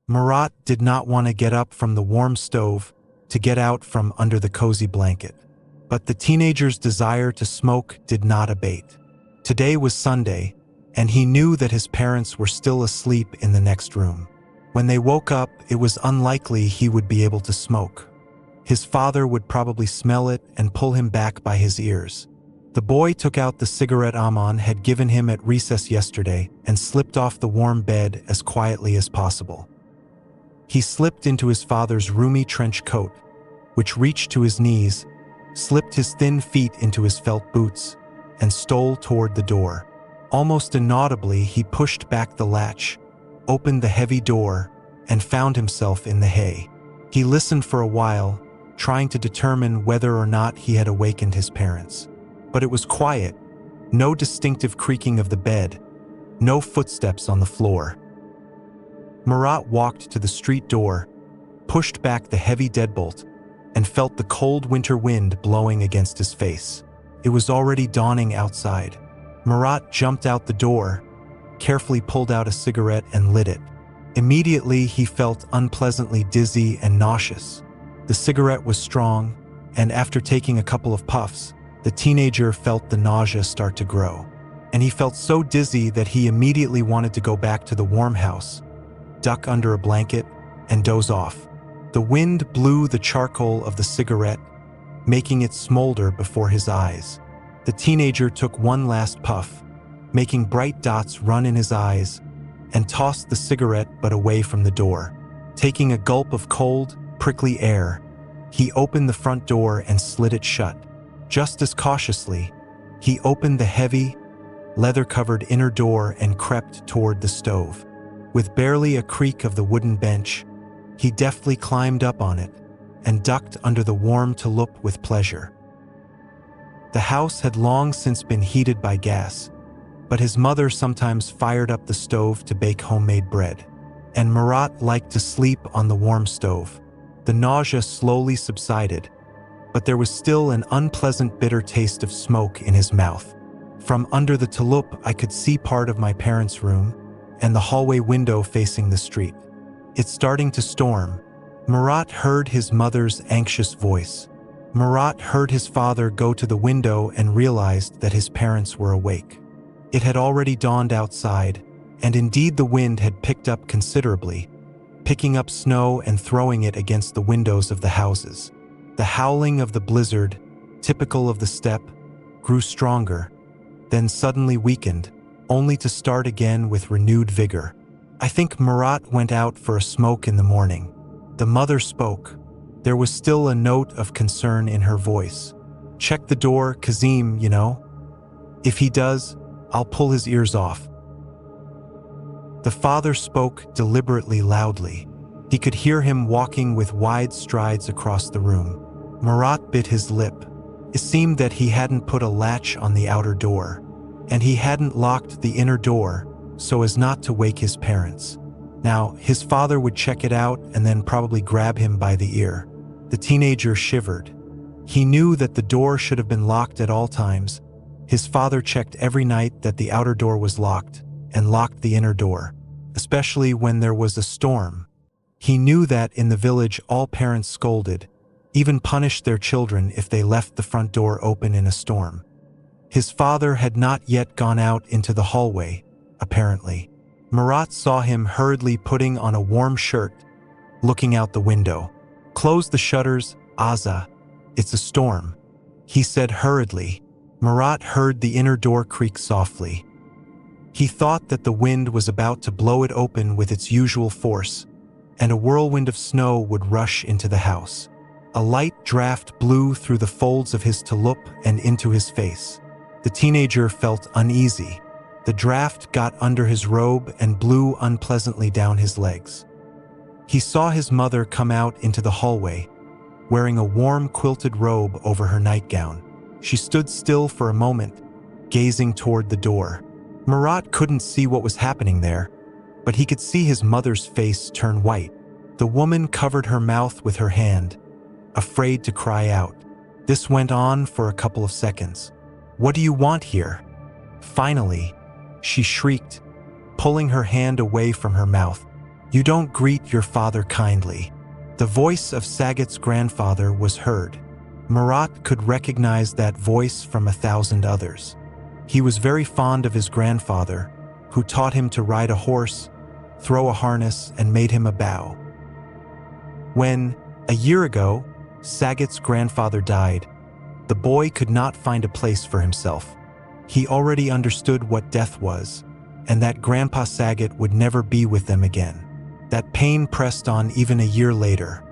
Murat did not want to get up from the warm stove to get out from under the cozy blanket. But the teenager's desire to smoke did not abate. Today was Sunday, and he knew that his parents were still asleep in the next room. When they woke up, it was unlikely he would be able to smoke. His father would probably smell it and pull him back by his ears. The boy took out the cigarette Aman had given him at recess yesterday and slipped off the warm bed as quietly as possible. He slipped into his father's roomy trench coat, which reached to his knees, slipped his thin feet into his felt boots, and stole toward the door. Almost inaudibly, he pushed back the latch, opened the heavy door, and found himself in the hay. He listened for a while, trying to determine whether or not he had awakened his parents. But it was quiet, no distinctive creaking of the bed, no footsteps on the floor. Murat walked to the street door, pushed back the heavy deadbolt, and felt the cold winter wind blowing against his face. It was already dawning outside. Murat jumped out the door, carefully pulled out a cigarette and lit it. Immediately, he felt unpleasantly dizzy and nauseous. The cigarette was strong, and after taking a couple of puffs, the teenager felt the nausea start to grow. And he felt so dizzy that he immediately wanted to go back to the warm house, duck under a blanket, and doze off. The wind blew the charcoal of the cigarette, making it smolder before his eyes. The teenager took one last puff, making bright dots run in his eyes, and tossed the cigarette but away from the door. Taking a gulp of cold, prickly air, he opened the front door and slid it shut. Just as cautiously, he opened the heavy, leather-covered inner door and crept toward the stove. With barely a creak of the wooden bench, he deftly climbed up on it and ducked under the warm tulip with pleasure. The house had long since been heated by gas, but his mother sometimes fired up the stove to bake homemade bread, and Murat liked to sleep on the warm stove. The nausea slowly subsided, but there was still an unpleasant bitter taste of smoke in his mouth. From under the tulip, I could see part of my parents' room and the hallway window facing the street. It's starting to storm. Murat heard his mother's anxious voice. Murat heard his father go to the window and realized that his parents were awake. It had already dawned outside, and indeed the wind had picked up considerably, picking up snow and throwing it against the windows of the houses. The howling of the blizzard, typical of the steppe, grew stronger, then suddenly weakened, only to start again with renewed vigor. I think Murat went out for a smoke in the morning. The mother spoke. There was still a note of concern in her voice. Check the door, Kazim, you know? If he does, I'll pull his ears off. The father spoke deliberately loudly. He could hear him walking with wide strides across the room. Murat bit his lip. It seemed that he hadn't put a latch on the outer door, and he hadn't locked the inner door so as not to wake his parents. Now, his father would check it out and then probably grab him by the ear. The teenager shivered. He knew that the door should have been locked at all times. His father checked every night that the outer door was locked and locked the inner door, especially when there was a storm. He knew that in the village all parents scolded, even punished their children if they left the front door open in a storm. His father had not yet gone out into the hallway, apparently. Murat saw him hurriedly putting on a warm shirt, looking out the window. Close the shutters, Aza. It's a storm, he said hurriedly. Murat heard the inner door creak softly. He thought that the wind was about to blow it open with its usual force, and a whirlwind of snow would rush into the house. A light draft blew through the folds of his tulip and into his face. The teenager felt uneasy. The draft got under his robe and blew unpleasantly down his legs. He saw his mother come out into the hallway, wearing a warm quilted robe over her nightgown. She stood still for a moment, gazing toward the door. Murat couldn't see what was happening there, but he could see his mother's face turn white. The woman covered her mouth with her hand, afraid to cry out. This went on for a couple of seconds. "What do you want here?" Finally, she shrieked, pulling her hand away from her mouth. You don't greet your father kindly." The voice of Saget's grandfather was heard. Murat could recognize that voice from 1,000 others. He was very fond of his grandfather, who taught him to ride a horse, throw a harness, and made him a bow. When, a year ago, Saget's grandfather died, the boy could not find a place for himself. He already understood what death was, and that Grandpa Saget would never be with them again. That pain pressed on even a year later.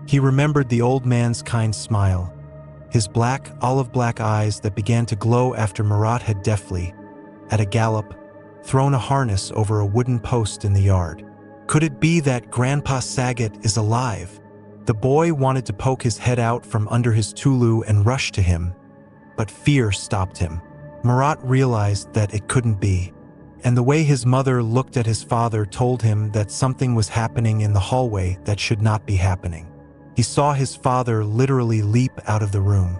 He remembered the old man's kind smile, his olive black eyes that began to glow after Murat had deftly, at a gallop, thrown a harness over a wooden post in the yard. Could it be that Grandpa Saget is alive? The boy wanted to poke his head out from under his tulu and rush to him, but fear stopped him. Murat realized that it couldn't be, and the way his mother looked at his father told him that something was happening in the hallway that should not be happening. He saw his father literally leap out of the room.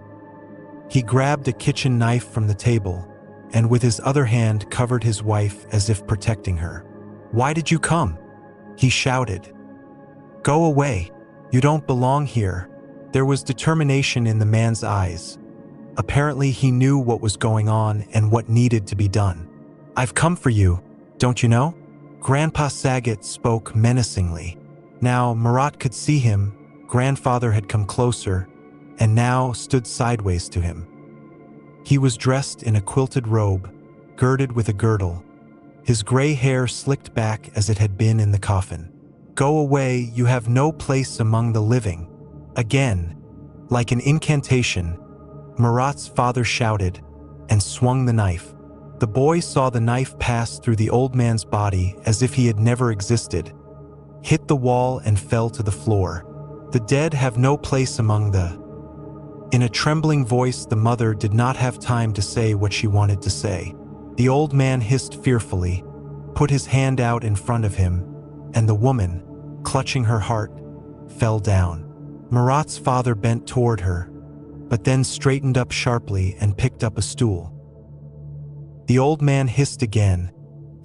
He grabbed a kitchen knife from the table, and with his other hand covered his wife as if protecting her. "Why did you come?" he shouted. "Go away. You don't belong here." There was determination in the man's eyes. Apparently he knew what was going on and what needed to be done. "I've come for you, don't you know?" Grandpa Saget spoke menacingly. Now Murat could see him. Grandfather had come closer, and now stood sideways to him. He was dressed in a quilted robe, girded with a girdle, his gray hair slicked back as it had been in the coffin. "Go away, you have no place among the living." Again, like an incantation, Murat's father shouted and swung the knife. The boy saw the knife pass through the old man's body as if he had never existed, hit the wall and fell to the floor. "The dead have no place among the..." In a trembling voice, the mother did not have time to say what she wanted to say. The old man hissed fearfully, put his hand out in front of him, and the woman, clutching her heart, fell down. Murat's father bent toward her, but then straightened up sharply and picked up a stool. The old man hissed again,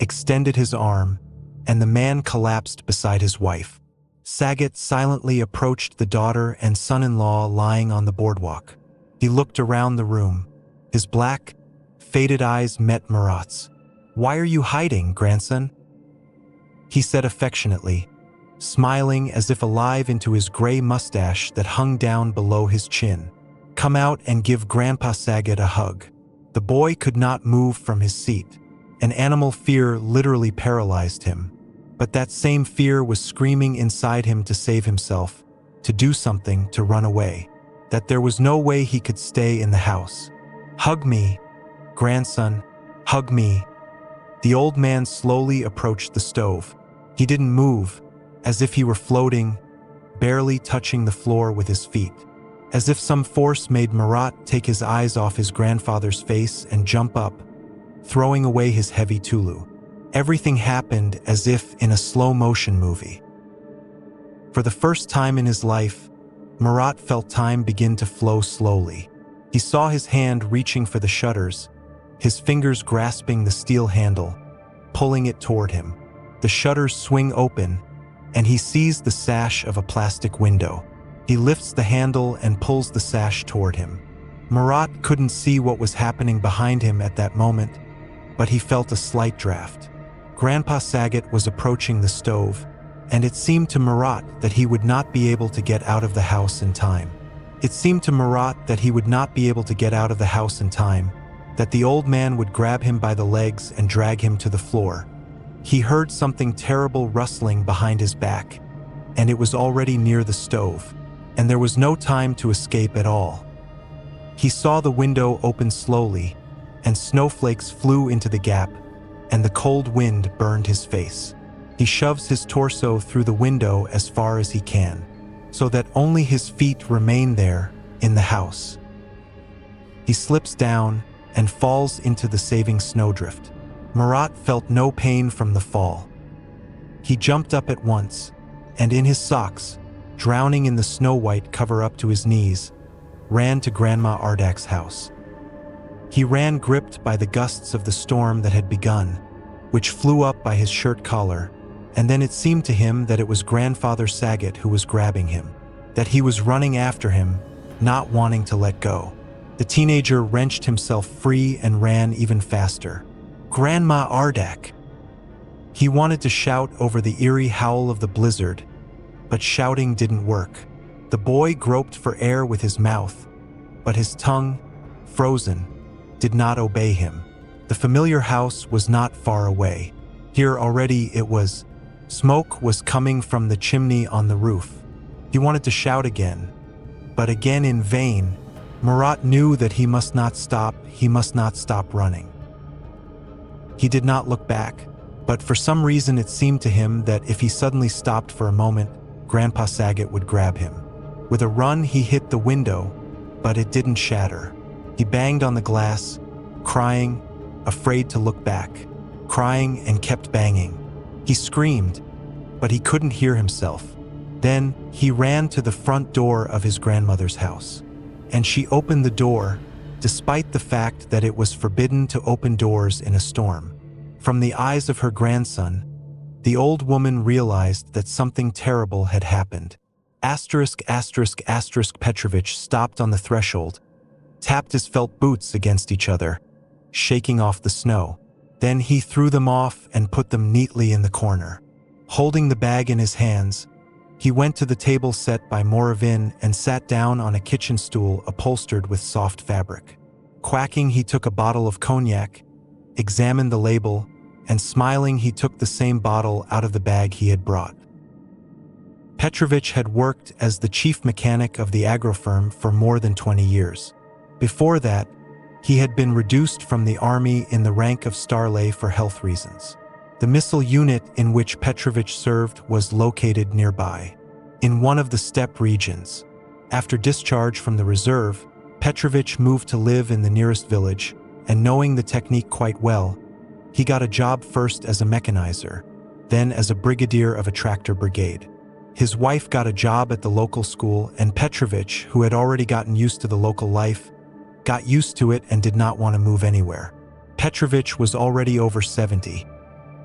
extended his arm, and the man collapsed beside his wife. Saget silently approached the daughter and son-in-law lying on the boardwalk. He looked around the room. His black, faded eyes met Murat's. "Why are you hiding, grandson?" he said affectionately, smiling as if alive into his gray mustache that hung down below his chin. "Come out and give Grandpa Saget a hug." The boy could not move from his seat. An animal fear literally paralyzed him. But that same fear was screaming inside him to save himself, to do something, to run away. That there was no way he could stay in the house. "Hug me, grandson, hug me." The old man slowly approached the stove. He didn't move, as if he were floating, barely touching the floor with his feet. As if some force made Murat take his eyes off his grandfather's face and jump up, throwing away his heavy tulu. Everything happened as if in a slow-motion movie. For the first time in his life, Murat felt time begin to flow slowly. He saw his hand reaching for the shutters, his fingers grasping the steel handle, pulling it toward him. The shutters swing open, and he sees the sash of a plastic window. He lifts the handle and pulls the sash toward him. Murat couldn't see what was happening behind him at that moment, but he felt a slight draft. Grandpa Saget was approaching the stove, and it seemed to Murat that he would not be able to get out of the house in time. It seemed to Murat that he would not be able to get out of the house in time, that the old man would grab him by the legs and drag him to the floor. He heard something terrible rustling behind his back, and it was already near the stove, and there was no time to escape at all. He saw the window open slowly, and snowflakes flew into the gap, and the cold wind burned his face. He shoves his torso through the window as far as he can, so that only his feet remain there in the house. He slips down and falls into the saving snowdrift. Murat felt no pain from the fall. He jumped up at once, and in his socks, drowning in the snow-white cover up to his knees, ran to Grandma Ardak's house. He ran gripped by the gusts of the storm that had begun, which flew up by his shirt collar And then it seemed to him that it was Grandfather Saget who was grabbing him, that he was running after him, not wanting to let go. The teenager wrenched himself free and ran even faster. "Grandma Ardak!" He wanted to shout over the eerie howl of the blizzard, but shouting didn't work. The boy groped for air with his mouth, but his tongue, frozen, did not obey him. The familiar house was not far away. Here already it was. Smoke was coming from the chimney on the roof. He wanted to shout again, but again in vain. Murat knew that he must not stop running. He did not look back, but for some reason it seemed to him that if he suddenly stopped for a moment, Grandpa Saget would grab him. With a run, he hit the window, but it didn't shatter. He banged on the glass, crying, afraid to look back, crying and kept banging. He screamed, but he couldn't hear himself. Then he ran to the front door of his grandmother's house, and she opened the door, despite the fact that it was forbidden to open doors in a storm. From the eyes of her grandson, the old woman realized that something terrible had happened. Petrovich stopped on the threshold, tapped his felt boots against each other, shaking off the snow. Then he threw them off and put them neatly in the corner. Holding the bag in his hands, he went to the table set by Moravin and sat down on a kitchen stool upholstered with soft fabric. Quacking, he took a bottle of cognac, examined the label, and smiling, he took the same bottle out of the bag he had brought. Petrovich had worked as the chief mechanic of the agro firm for more than 20 years. Before that, he had been reduced from the army in the rank of Starlay for health reasons. The missile unit in which Petrovich served was located nearby, in one of the steppe regions. After discharge from the reserve, Petrovich moved to live in the nearest village, and knowing the technique quite well, he got a job first as a mechanizer, then as a brigadier of a tractor brigade. His wife got a job at the local school, and Petrovich, who had already gotten used to the local life, got used to it and did not want to move anywhere. Petrovich was already over 70,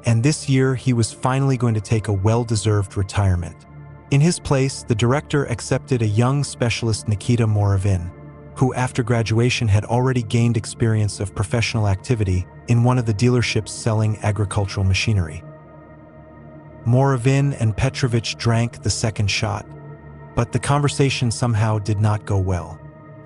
and this year he was finally going to take a well-deserved retirement. In his place, the director accepted a young specialist, Nikita Moravin, who after graduation had already gained experience of professional activity in one of the dealerships selling agricultural machinery. Moravin and Petrovich drank the second shot, but the conversation somehow did not go well.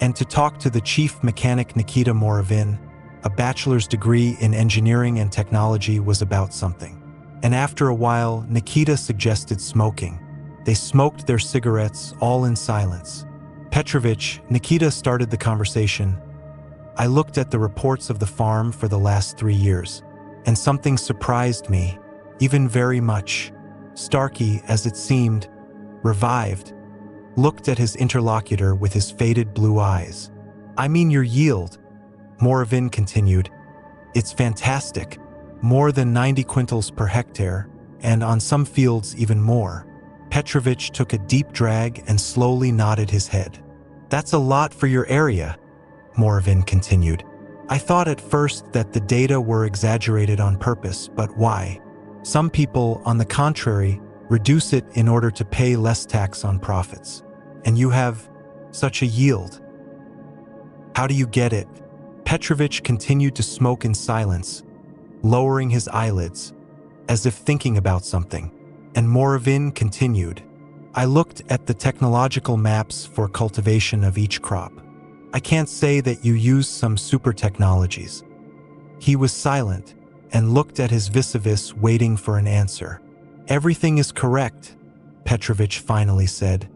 And to talk to the chief mechanic Nikita Moravin, a bachelor's degree in engineering and technology was about something. And after a while, Nikita suggested smoking. They smoked their cigarettes all in silence. Petrovich, Nikita started the conversation. "I looked at the reports of the farm for the last 3 years, and something surprised me, even very much." Starkey, as it seemed, revived, looked at his interlocutor with his faded blue eyes. "I mean your yield," Moravin continued. "It's fantastic, more than 90 quintals per hectare, and on some fields even more." Petrovich took a deep drag and slowly nodded his head. "That's a lot for your area," Moravin continued. "I thought at first that the data were exaggerated on purpose, but why? Some people, on the contrary, reduce it in order to pay less tax on profits. And you have such a yield. How do you get it?" Petrovich continued to smoke in silence, lowering his eyelids, as if thinking about something. And Moravin continued, "I looked at the technological maps for cultivation of each crop. I can't say that you use some super technologies." He was silent and looked at his vis-a-vis, waiting for an answer. "Everything is correct," Petrovich finally said,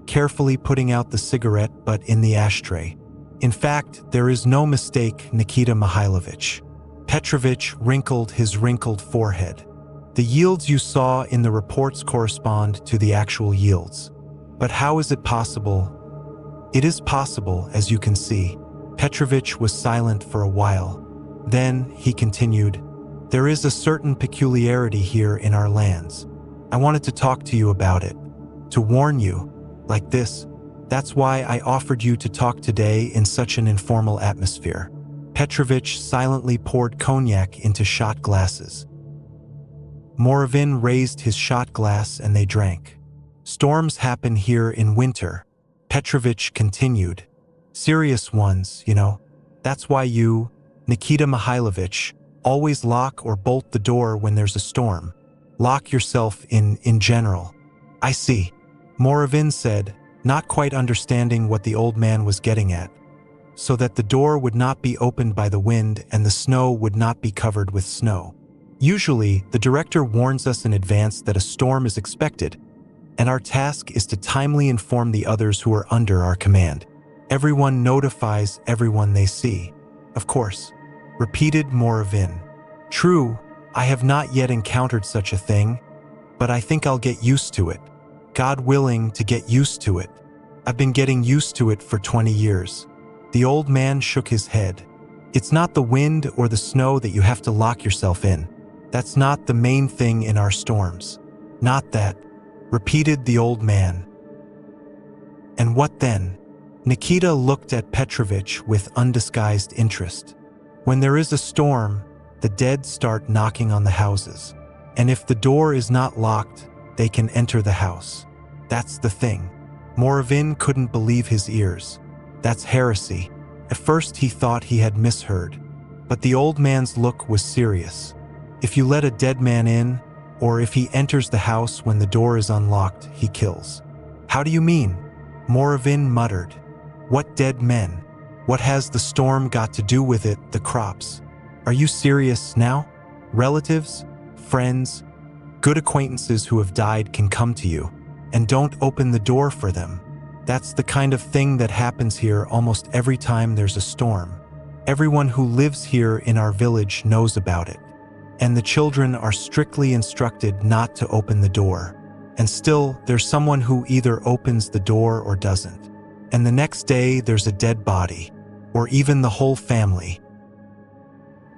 carefully putting out the cigarette but in the ashtray. "In fact, there is no mistake, Nikita Mihailovich." Petrovich wrinkled his wrinkled forehead. "The yields you saw in the reports correspond to the actual yields. But how is it possible?" "It is possible, as you can see." Petrovich was silent for a while. Then he continued, "There is a certain peculiarity here in our lands. I wanted to talk to you about it, to warn you, like this. That's why I offered you to talk today in such an informal atmosphere." Petrovich silently poured cognac into shot glasses. Moravin raised his shot glass and they drank. Storms happen here in winter, Petrovich continued. Serious ones, you know. That's why you, Nikita Mihailovich, always lock or bolt the door when there's a storm. Lock yourself in general. I see, Moravin said, not quite understanding what the old man was getting at. So that the door would not be opened by the wind and the snow would not be covered with snow. Usually, the director warns us in advance that a storm is expected, and our task is to timely inform the others who are under our command. Everyone notifies everyone they see. Of course, repeated Moravin. True, I have not yet encountered such a thing, but I think I'll get used to it. God willing to get used to it. I've been getting used to it for 20 years. The old man shook his head. It's not the wind or the snow that you have to lock yourself in. That's not the main thing in our storms. Not that, repeated the old man. And what then? Nikita looked at Petrovich with undisguised interest. When there is a storm, the dead start knocking on the houses. And if the door is not locked, they can enter the house. That's the thing. Moravin couldn't believe his ears. That's heresy. At first he thought he had misheard. But the old man's look was serious. If you let a dead man in, or if he enters the house when the door is unlocked, he kills. How do you mean? Moravin muttered. What dead men? What has the storm got to do with it, the crops? Are you serious now? Relatives? Friends? Good acquaintances who have died can come to you, and don't open the door for them. That's the kind of thing that happens here almost every time there's a storm. Everyone who lives here in our village knows about it. And the children are strictly instructed not to open the door. And still, there's someone who either opens the door or doesn't. And the next day, there's a dead body, or even the whole family.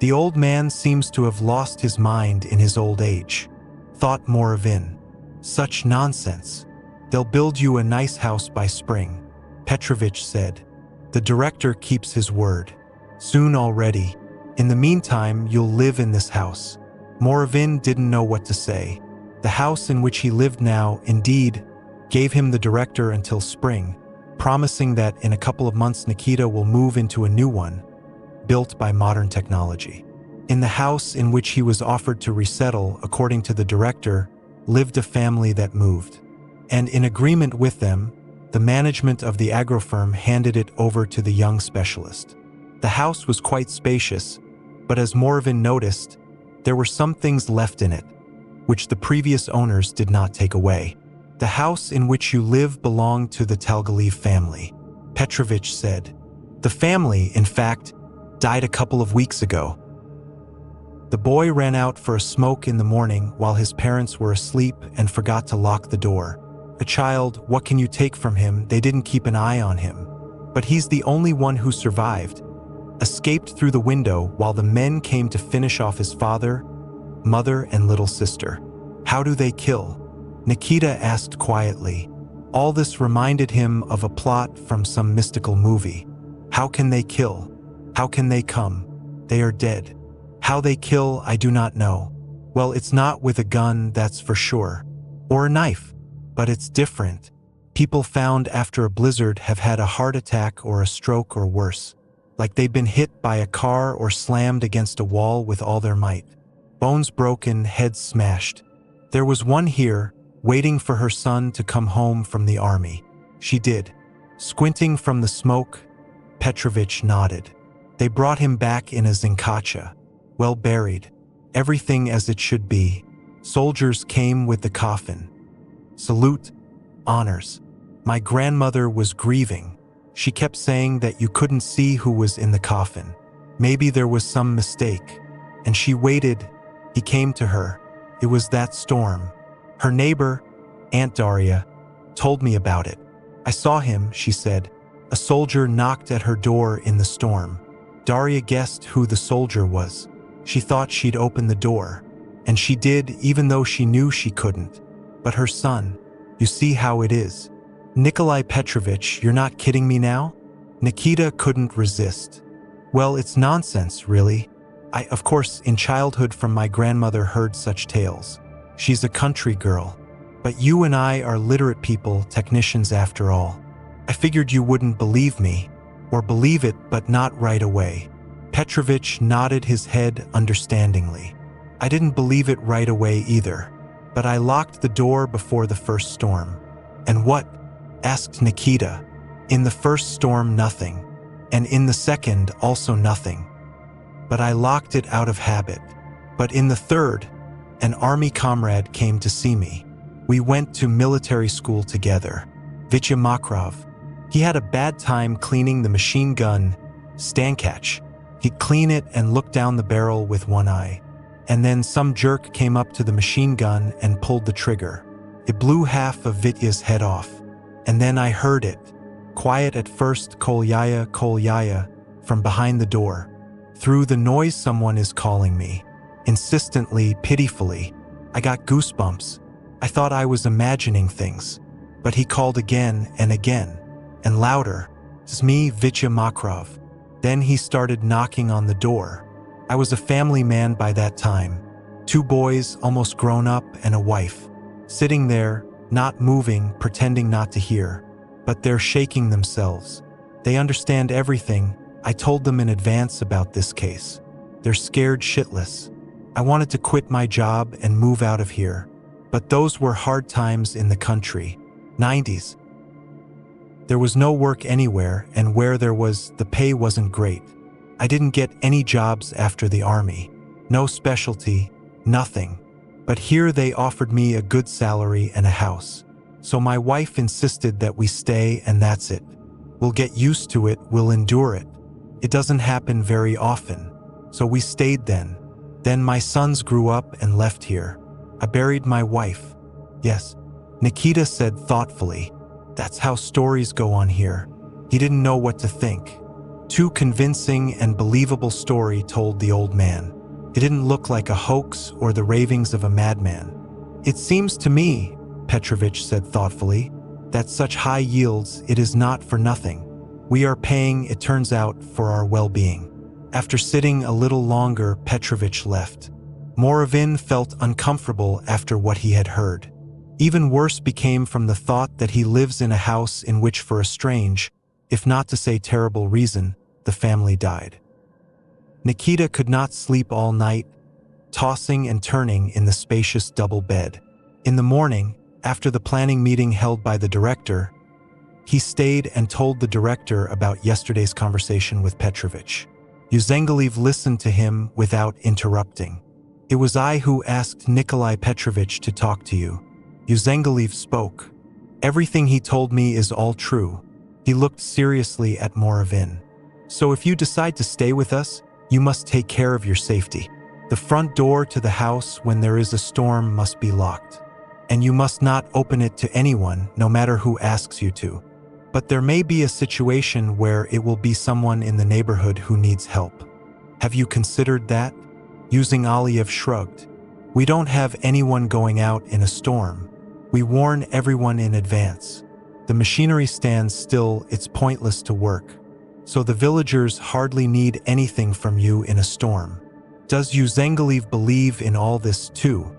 The old man seems to have lost his mind in his old age, thought Moravin. Such nonsense. They'll build you a nice house by spring, Petrovich said. The director keeps his word. Soon already. In the meantime, you'll live in this house. Moravin didn't know what to say. The house in which he lived now, indeed, gave him the director until spring, promising that in a couple of months Nikita will move into a new one, built by modern technology. In the house in which he was offered to resettle, according to the director, lived a family that moved. And in agreement with them, the management of the agro firm handed it over to the young specialist. The house was quite spacious, but as Moravin noticed, there were some things left in it, which the previous owners did not take away. The house in which you live belonged to the Talgalev family, Petrovich said. The family, in fact, died a couple of weeks ago. The boy ran out for a smoke in the morning while his parents were asleep and forgot to lock the door. A child, what can you take from him? They didn't keep an eye on him. But he's the only one who survived. Escaped through the window while the men came to finish off his father, mother, and little sister. How do they kill? Nikita asked quietly. All this reminded him of a plot from some mystical movie. How can they kill? How can they come? They are dead. How they kill, I do not know. Well, it's not with a gun, that's for sure. Or a knife. But it's different. People found after a blizzard have had a heart attack or a stroke or worse. Like they'd been hit by a car or slammed against a wall with all their might. Bones broken, heads smashed. There was one here, waiting for her son to come home from the army. She did. Squinting from the smoke, Petrovich nodded. They brought him back in a zinkacha, well buried. Everything as it should be. Soldiers came with the coffin. Salute, honors. My grandmother was grieving. She kept saying that you couldn't see who was in the coffin. Maybe there was some mistake. And she waited. He came to her. It was that storm. Her neighbor, Aunt Daria, told me about it. I saw him, she said. A soldier knocked at her door in the storm. Daria guessed who the soldier was. She thought she'd open the door. And she did, even though she knew she couldn't. But her son, you see how it is. Nikolai Petrovich, you're not kidding me now? Nikita couldn't resist. Well, it's nonsense, really. I, of course, in childhood from my grandmother heard such tales. She's a country girl. But you and I are literate people, technicians after all. I figured you wouldn't believe me, or believe it but not right away." Petrovich nodded his head understandingly. "I didn't believe it right away either, but I locked the door before the first storm." "And what?" asked Nikita. "In the first storm, nothing. And in the second, also nothing. But I locked it out of habit. But in the third, an army comrade came to see me. We went to military school together. Vitya Makarov. He had a bad time cleaning the machine gun, Stankach. He'd clean it and look down the barrel with one eye. And then some jerk came up to the machine gun and pulled the trigger. It blew half of Vitya's head off. And then I heard it. Quiet at first, Kolyaya, from behind the door. Through the noise, someone is calling me. Insistently, pitifully. I got goosebumps. I thought I was imagining things. But he called again, and louder. It's me, Vitya Makarov. Then he started knocking on the door. I was a family man by that time. 2 boys, almost grown up, and a wife. Sitting there, not moving, pretending not to hear. But they're shaking themselves. They understand everything. I told them in advance about this case. They're scared shitless. I wanted to quit my job and move out of here. But those were hard times in the country. 90s. There was no work anywhere, and where there was, the pay wasn't great. I didn't get any jobs after the army. No specialty, nothing. But here they offered me a good salary and a house. So my wife insisted that we stay, and that's it. We'll get used to it, we'll endure it. It doesn't happen very often. So we stayed then. Then my sons grew up and left here. I buried my wife. Yes, Nikita said thoughtfully. That's how stories go on here. He didn't know what to think. Too convincing and believable story, told the old man. It didn't look like a hoax or the ravings of a madman. It seems to me, Petrovich said thoughtfully, that such high yields, it is not for nothing. We are paying, it turns out, for our well-being. After sitting a little longer, Petrovich left. Moravin felt uncomfortable after what he had heard. Even worse became from the thought that he lives in a house in which, for a strange, if not to say terrible reason, the family died. Nikita could not sleep all night, tossing and turning in the spacious double bed. In the morning, after the planning meeting held by the director, he stayed and told the director about yesterday's conversation with Petrovich. Uzengalev listened to him without interrupting. "It was I who asked Nikolai Petrovich to talk to you." Uzengalev spoke. "Everything he told me is all true." He looked seriously at Moravin. "So if you decide to stay with us, you must take care of your safety. The front door to the house when there is a storm must be locked. And you must not open it to anyone, no matter who asks you to. But there may be a situation where it will be someone in the neighborhood who needs help. Have you considered that?" Uzengalev shrugged. "We don't have anyone going out in a storm. We warn everyone in advance. The machinery stands still, it's pointless to work. So the villagers hardly need anything from you in a storm." Does Uzengalev believe in all this too?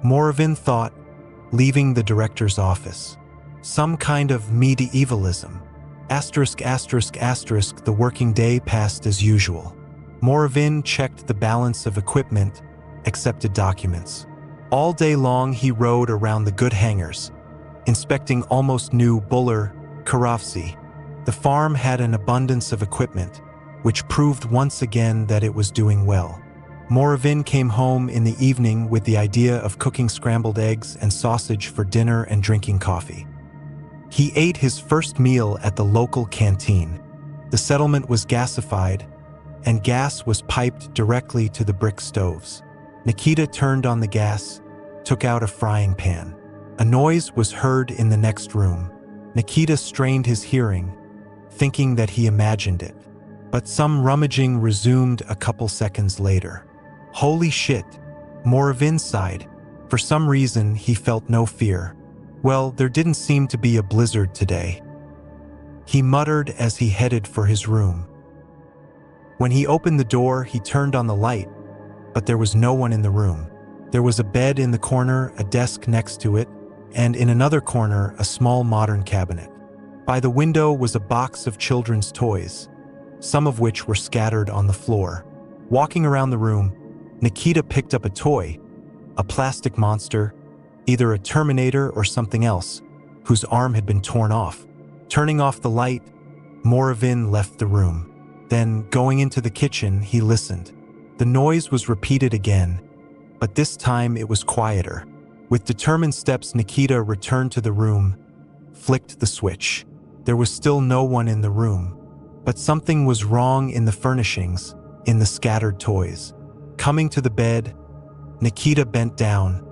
Moravin thought, leaving the director's office. Some kind of medievalism. ****. The working day passed as usual. Moravin checked the balance of equipment, accepted documents. All day long he rode around the good hangars, inspecting almost new Buller, Karovsi. The farm had an abundance of equipment, which proved once again that it was doing well. Moravin came home in the evening with the idea of cooking scrambled eggs and sausage for dinner and drinking coffee. He ate his first meal at the local canteen. The settlement was gasified, and gas was piped directly to the brick stoves. Nikita turned on the gas, took out a frying pan. A noise was heard in the next room. Nikita strained his hearing, thinking that he imagined it. But some rummaging resumed a couple seconds later. Holy shit, Moravin sighed. For some reason, he felt no fear. Well, there didn't seem to be a blizzard today. He muttered as he headed for his room. When he opened the door, he turned on the light, but there was no one in the room. There was a bed in the corner, a desk next to it, and in another corner, a small modern cabinet. By the window was a box of children's toys, some of which were scattered on the floor. Walking around the room, Nikita picked up a toy, a plastic monster, either a Terminator or something else, whose arm had been torn off. Turning off the light, Moravin left the room. Then, going into the kitchen, he listened. The noise was repeated again, but this time it was quieter. With determined steps, Nikita returned to the room, flicked the switch. There was still no one in the room, but something was wrong in the furnishings, in the scattered toys. Coming to the bed, Nikita bent down,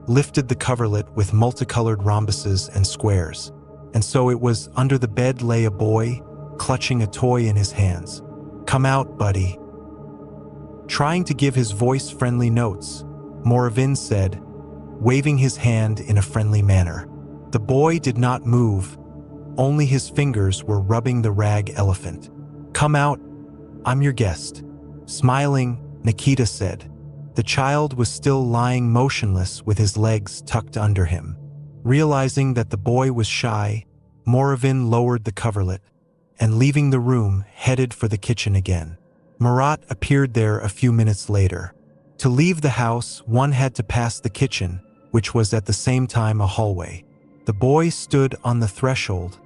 lifted the coverlet with multicolored rhombuses and squares. And so it was, under the bed lay a boy, clutching a toy in his hands. "Come out, buddy." Trying to give his voice friendly notes, Moravin said, waving his hand in a friendly manner. The boy did not move, only his fingers were rubbing the rag elephant. "Come out, I'm your guest." Smiling, Nikita said. The child was still lying motionless with his legs tucked under him. Realizing that the boy was shy, Moravin lowered the coverlet, and leaving the room, headed for the kitchen again. Murat appeared there a few minutes later. To leave the house, one had to pass the kitchen, which was at the same time a hallway. The boy stood on the threshold,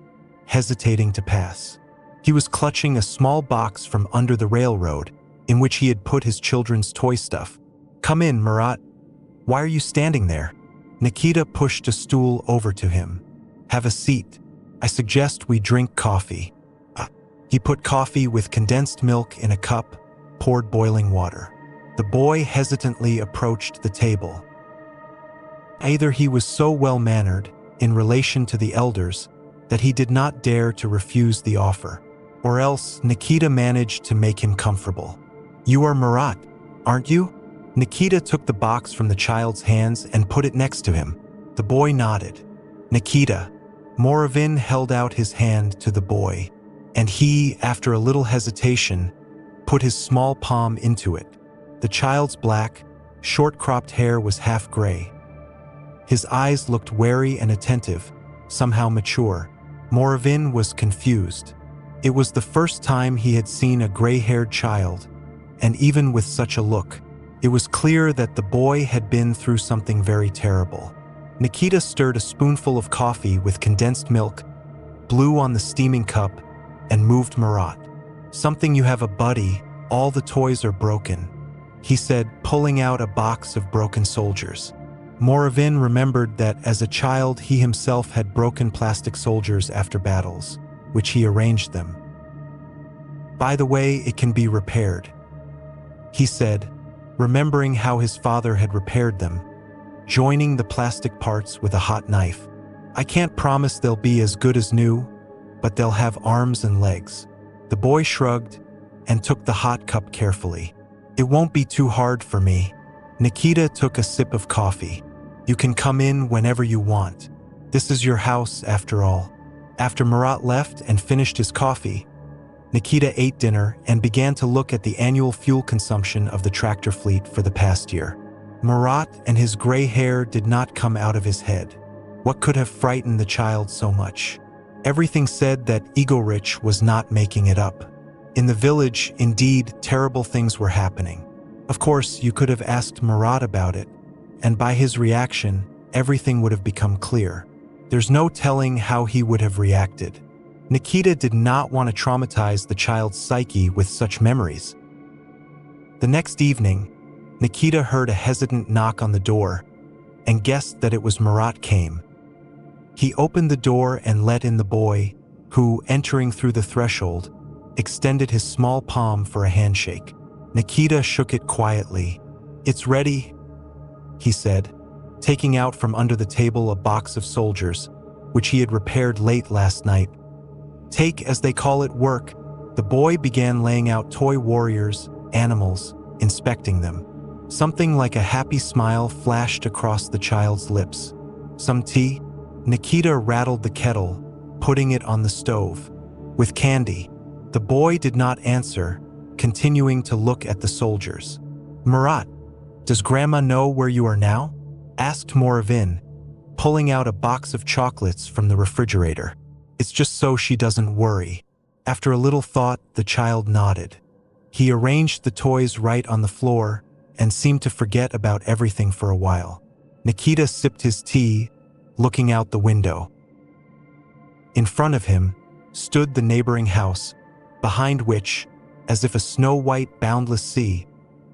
hesitating to pass. He was clutching a small box from under the railroad, in which he had put his children's toy stuff. "Come in, Murat. Why are you standing there?" Nikita pushed a stool over to him. "Have a seat. I suggest we drink coffee." He put coffee with condensed milk in a cup, poured boiling water. The boy hesitantly approached the table. Either he was so well-mannered, in relation to the elders, that he did not dare to refuse the offer, or else Nikita managed to make him comfortable. "You are Murat, aren't you?" Nikita took the box from the child's hands and put it next to him. The boy nodded. "Nikita." Moravin held out his hand to the boy, and he, after a little hesitation, put his small palm into it. The child's black, short-cropped hair was half gray. His eyes looked wary and attentive, somehow mature. Moravin was confused. It was the first time he had seen a gray-haired child, and even with such a look, it was clear that the boy had been through something very terrible. Nikita stirred a spoonful of coffee with condensed milk, blew on the steaming cup, and moved Murat. "Something, you have a buddy, all the toys are broken," he said, pulling out a box of broken soldiers. Moravin remembered that as a child he himself had broken plastic soldiers after battles, which he arranged them. "By the way, it can be repaired," he said, remembering how his father had repaired them, joining the plastic parts with a hot knife. "I can't promise they'll be as good as new, but they'll have arms and legs." The boy shrugged and took the hot cup carefully. "It won't be too hard for me." Nikita took a sip of coffee. "You can come in whenever you want. This is your house, after all." After Murat left and finished his coffee, Nikita ate dinner and began to look at the annual fuel consumption of the tractor fleet for the past year. Murat and his gray hair did not come out of his head. What could have frightened the child so much? Everything said that Igorich was not making it up. In the village, indeed, terrible things were happening. Of course, you could have asked Murat about it, and by his reaction, everything would have become clear. There's no telling how he would have reacted. Nikita did not want to traumatize the child's psyche with such memories. The next evening, Nikita heard a hesitant knock on the door and guessed that it was Murat came. He opened the door and let in the boy, who, entering through the threshold, extended his small palm for a handshake. Nikita shook it quietly. "It's ready," he said, taking out from under the table a box of soldiers, which he had repaired late last night. "Take, as they call it, work." The boy began laying out toy warriors, animals, inspecting them. Something like a happy smile flashed across the child's lips. "Some tea?" Nikita rattled the kettle, putting it on the stove. "With candy." The boy did not answer, continuing to look at the soldiers. "Murat, "Does Grandma know where you are now?" asked Moravin, pulling out a box of chocolates from the refrigerator. "It's just so she doesn't worry." After a little thought, the child nodded. He arranged the toys right on the floor and seemed to forget about everything for a while. Nikita sipped his tea, looking out the window. In front of him stood the neighboring house, behind which, as if a snow-white boundless sea,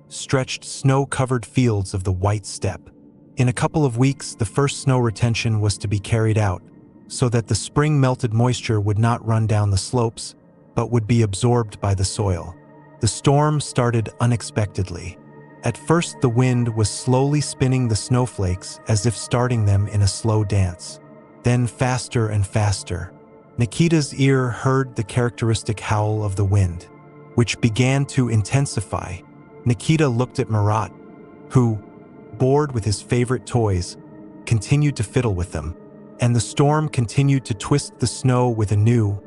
stretched snow-covered fields of the white steppe. In a couple of weeks, the first snow retention was to be carried out, so that the spring-melted moisture would not run down the slopes, but would be absorbed by the soil. The storm started unexpectedly. At first, the wind was slowly spinning the snowflakes as if starting them in a slow dance. Then faster and faster. Nikita's ear heard the characteristic howl of the wind, which began to intensify. Nikita looked at Murat, who, bored with his favorite toys, continued to fiddle with them, and the storm continued to twist the snow with a new,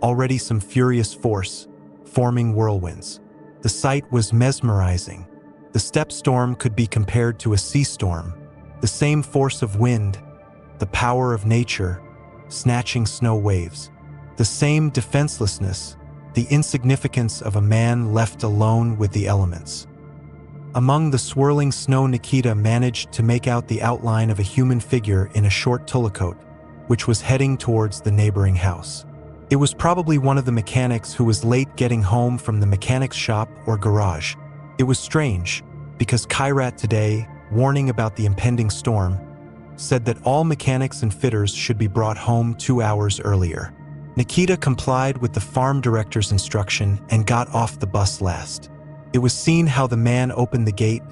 already some furious force, forming whirlwinds. The sight was mesmerizing. The steppe storm could be compared to a sea storm, the same force of wind, the power of nature, snatching snow waves, the same defenselessness, the insignificance of a man left alone with the elements. Among the swirling snow, Nikita managed to make out the outline of a human figure in a short tullacoat, which was heading towards the neighboring house. It was probably one of the mechanics who was late getting home from the mechanic's shop or garage. It was strange, because Kairat today, warning about the impending storm, said that all mechanics and fitters should be brought home 2 hours earlier. Nikita complied with the farm director's instruction and got off the bus last. It was seen how the man opened the gate,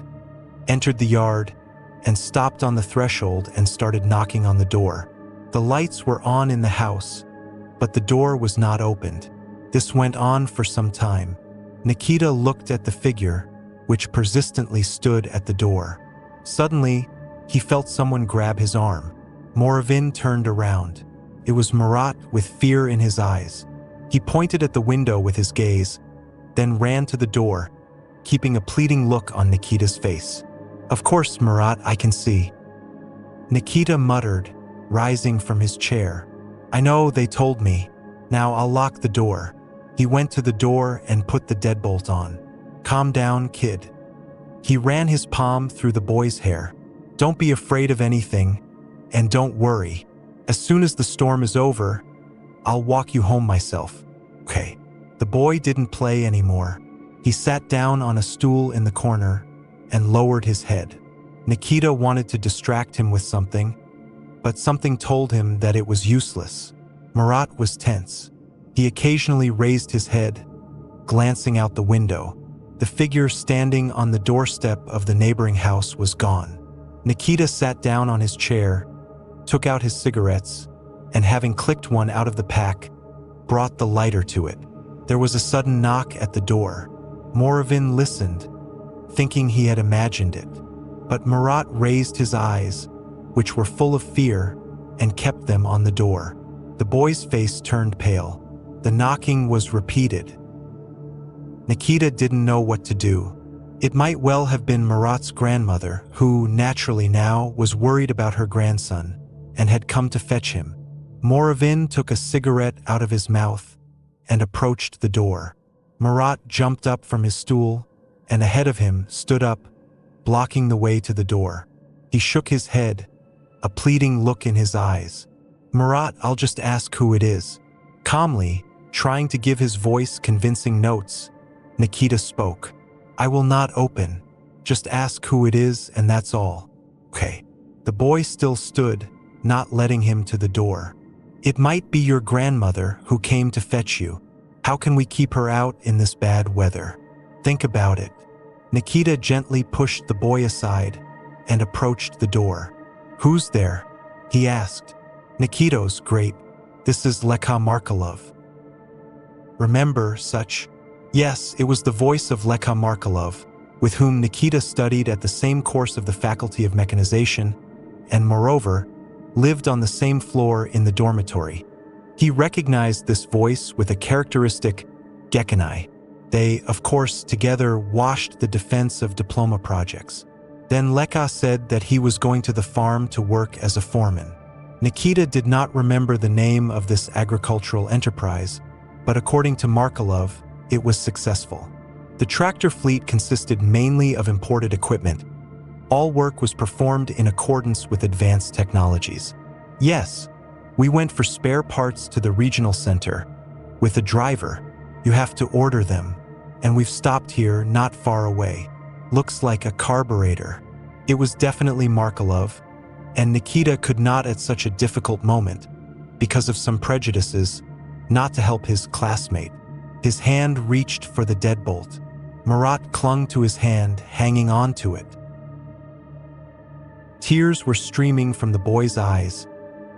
entered the yard, and stopped on the threshold and started knocking on the door. The lights were on in the house, but the door was not opened. This went on for some time. Nikita looked at the figure, which persistently stood at the door. Suddenly, he felt someone grab his arm. Moravin turned around. It was Murat with fear in his eyes. He pointed at the window with his gaze, then ran to the door, keeping a pleading look on Nikita's face. "Of course, Murat, I can see," Nikita muttered, rising from his chair. "I know, they told me. Now I'll lock the door." He went to the door and put the deadbolt on. "Calm down, kid." He ran his palm through the boy's hair. "Don't be afraid of anything, and don't worry. As soon as the storm is over, I'll walk you home myself. Okay." The boy didn't play anymore. He sat down on a stool in the corner and lowered his head. Nikita wanted to distract him with something, but something told him that it was useless. Murat was tense. He occasionally raised his head, glancing out the window. The figure standing on the doorstep of the neighboring house was gone. Nikita sat down on his chair, took out his cigarettes, and having clicked one out of the pack, brought the lighter to it. There was a sudden knock at the door. Moravin listened, thinking he had imagined it. But Murat raised his eyes, which were full of fear, and kept them on the door. The boy's face turned pale. The knocking was repeated. Nikita didn't know what to do. It might well have been Murat's grandmother, who, naturally now, was worried about her grandson, and had come to fetch him. Moravin took a cigarette out of his mouth and approached the door. Murat jumped up from his stool, and ahead of him stood up, blocking the way to the door. He shook his head, a pleading look in his eyes. "Murat, I'll just ask who it is." Calmly, trying to give his voice convincing notes, Nikita spoke. "I will not open. Just ask who it is, and that's all." "Okay." The boy still stood, not letting him to the door. "It might be your grandmother who came to fetch you. How can we keep her out in this bad weather? Think about it." Nikita gently pushed the boy aside and approached the door. "Who's there?" he asked. "Nikito's great. This is Lekha Markelov." "Remember such?" Yes, it was the voice of Lekha Markelov, with whom Nikita studied at the same course of the Faculty of Mechanization, and moreover, lived on the same floor in the dormitory. He recognized this voice with a characteristic Gekkanai. They, of course, together washed the defense of diploma projects. Then Leka said that he was going to the farm to work as a foreman. Nikita did not remember the name of this agricultural enterprise, but according to Markelov, it was successful. The tractor fleet consisted mainly of imported equipment. All work was performed in accordance with advanced technologies. Yes, we went for spare parts to the regional center. With a driver, you have to order them, and we've stopped here not far away. Looks like a carburetor. It was definitely Markelov, and Nikita could not at such a difficult moment, because of some prejudices, not to help his classmate. His hand reached for the deadbolt. Marat clung to his hand, hanging on to it. Tears were streaming from the boy's eyes,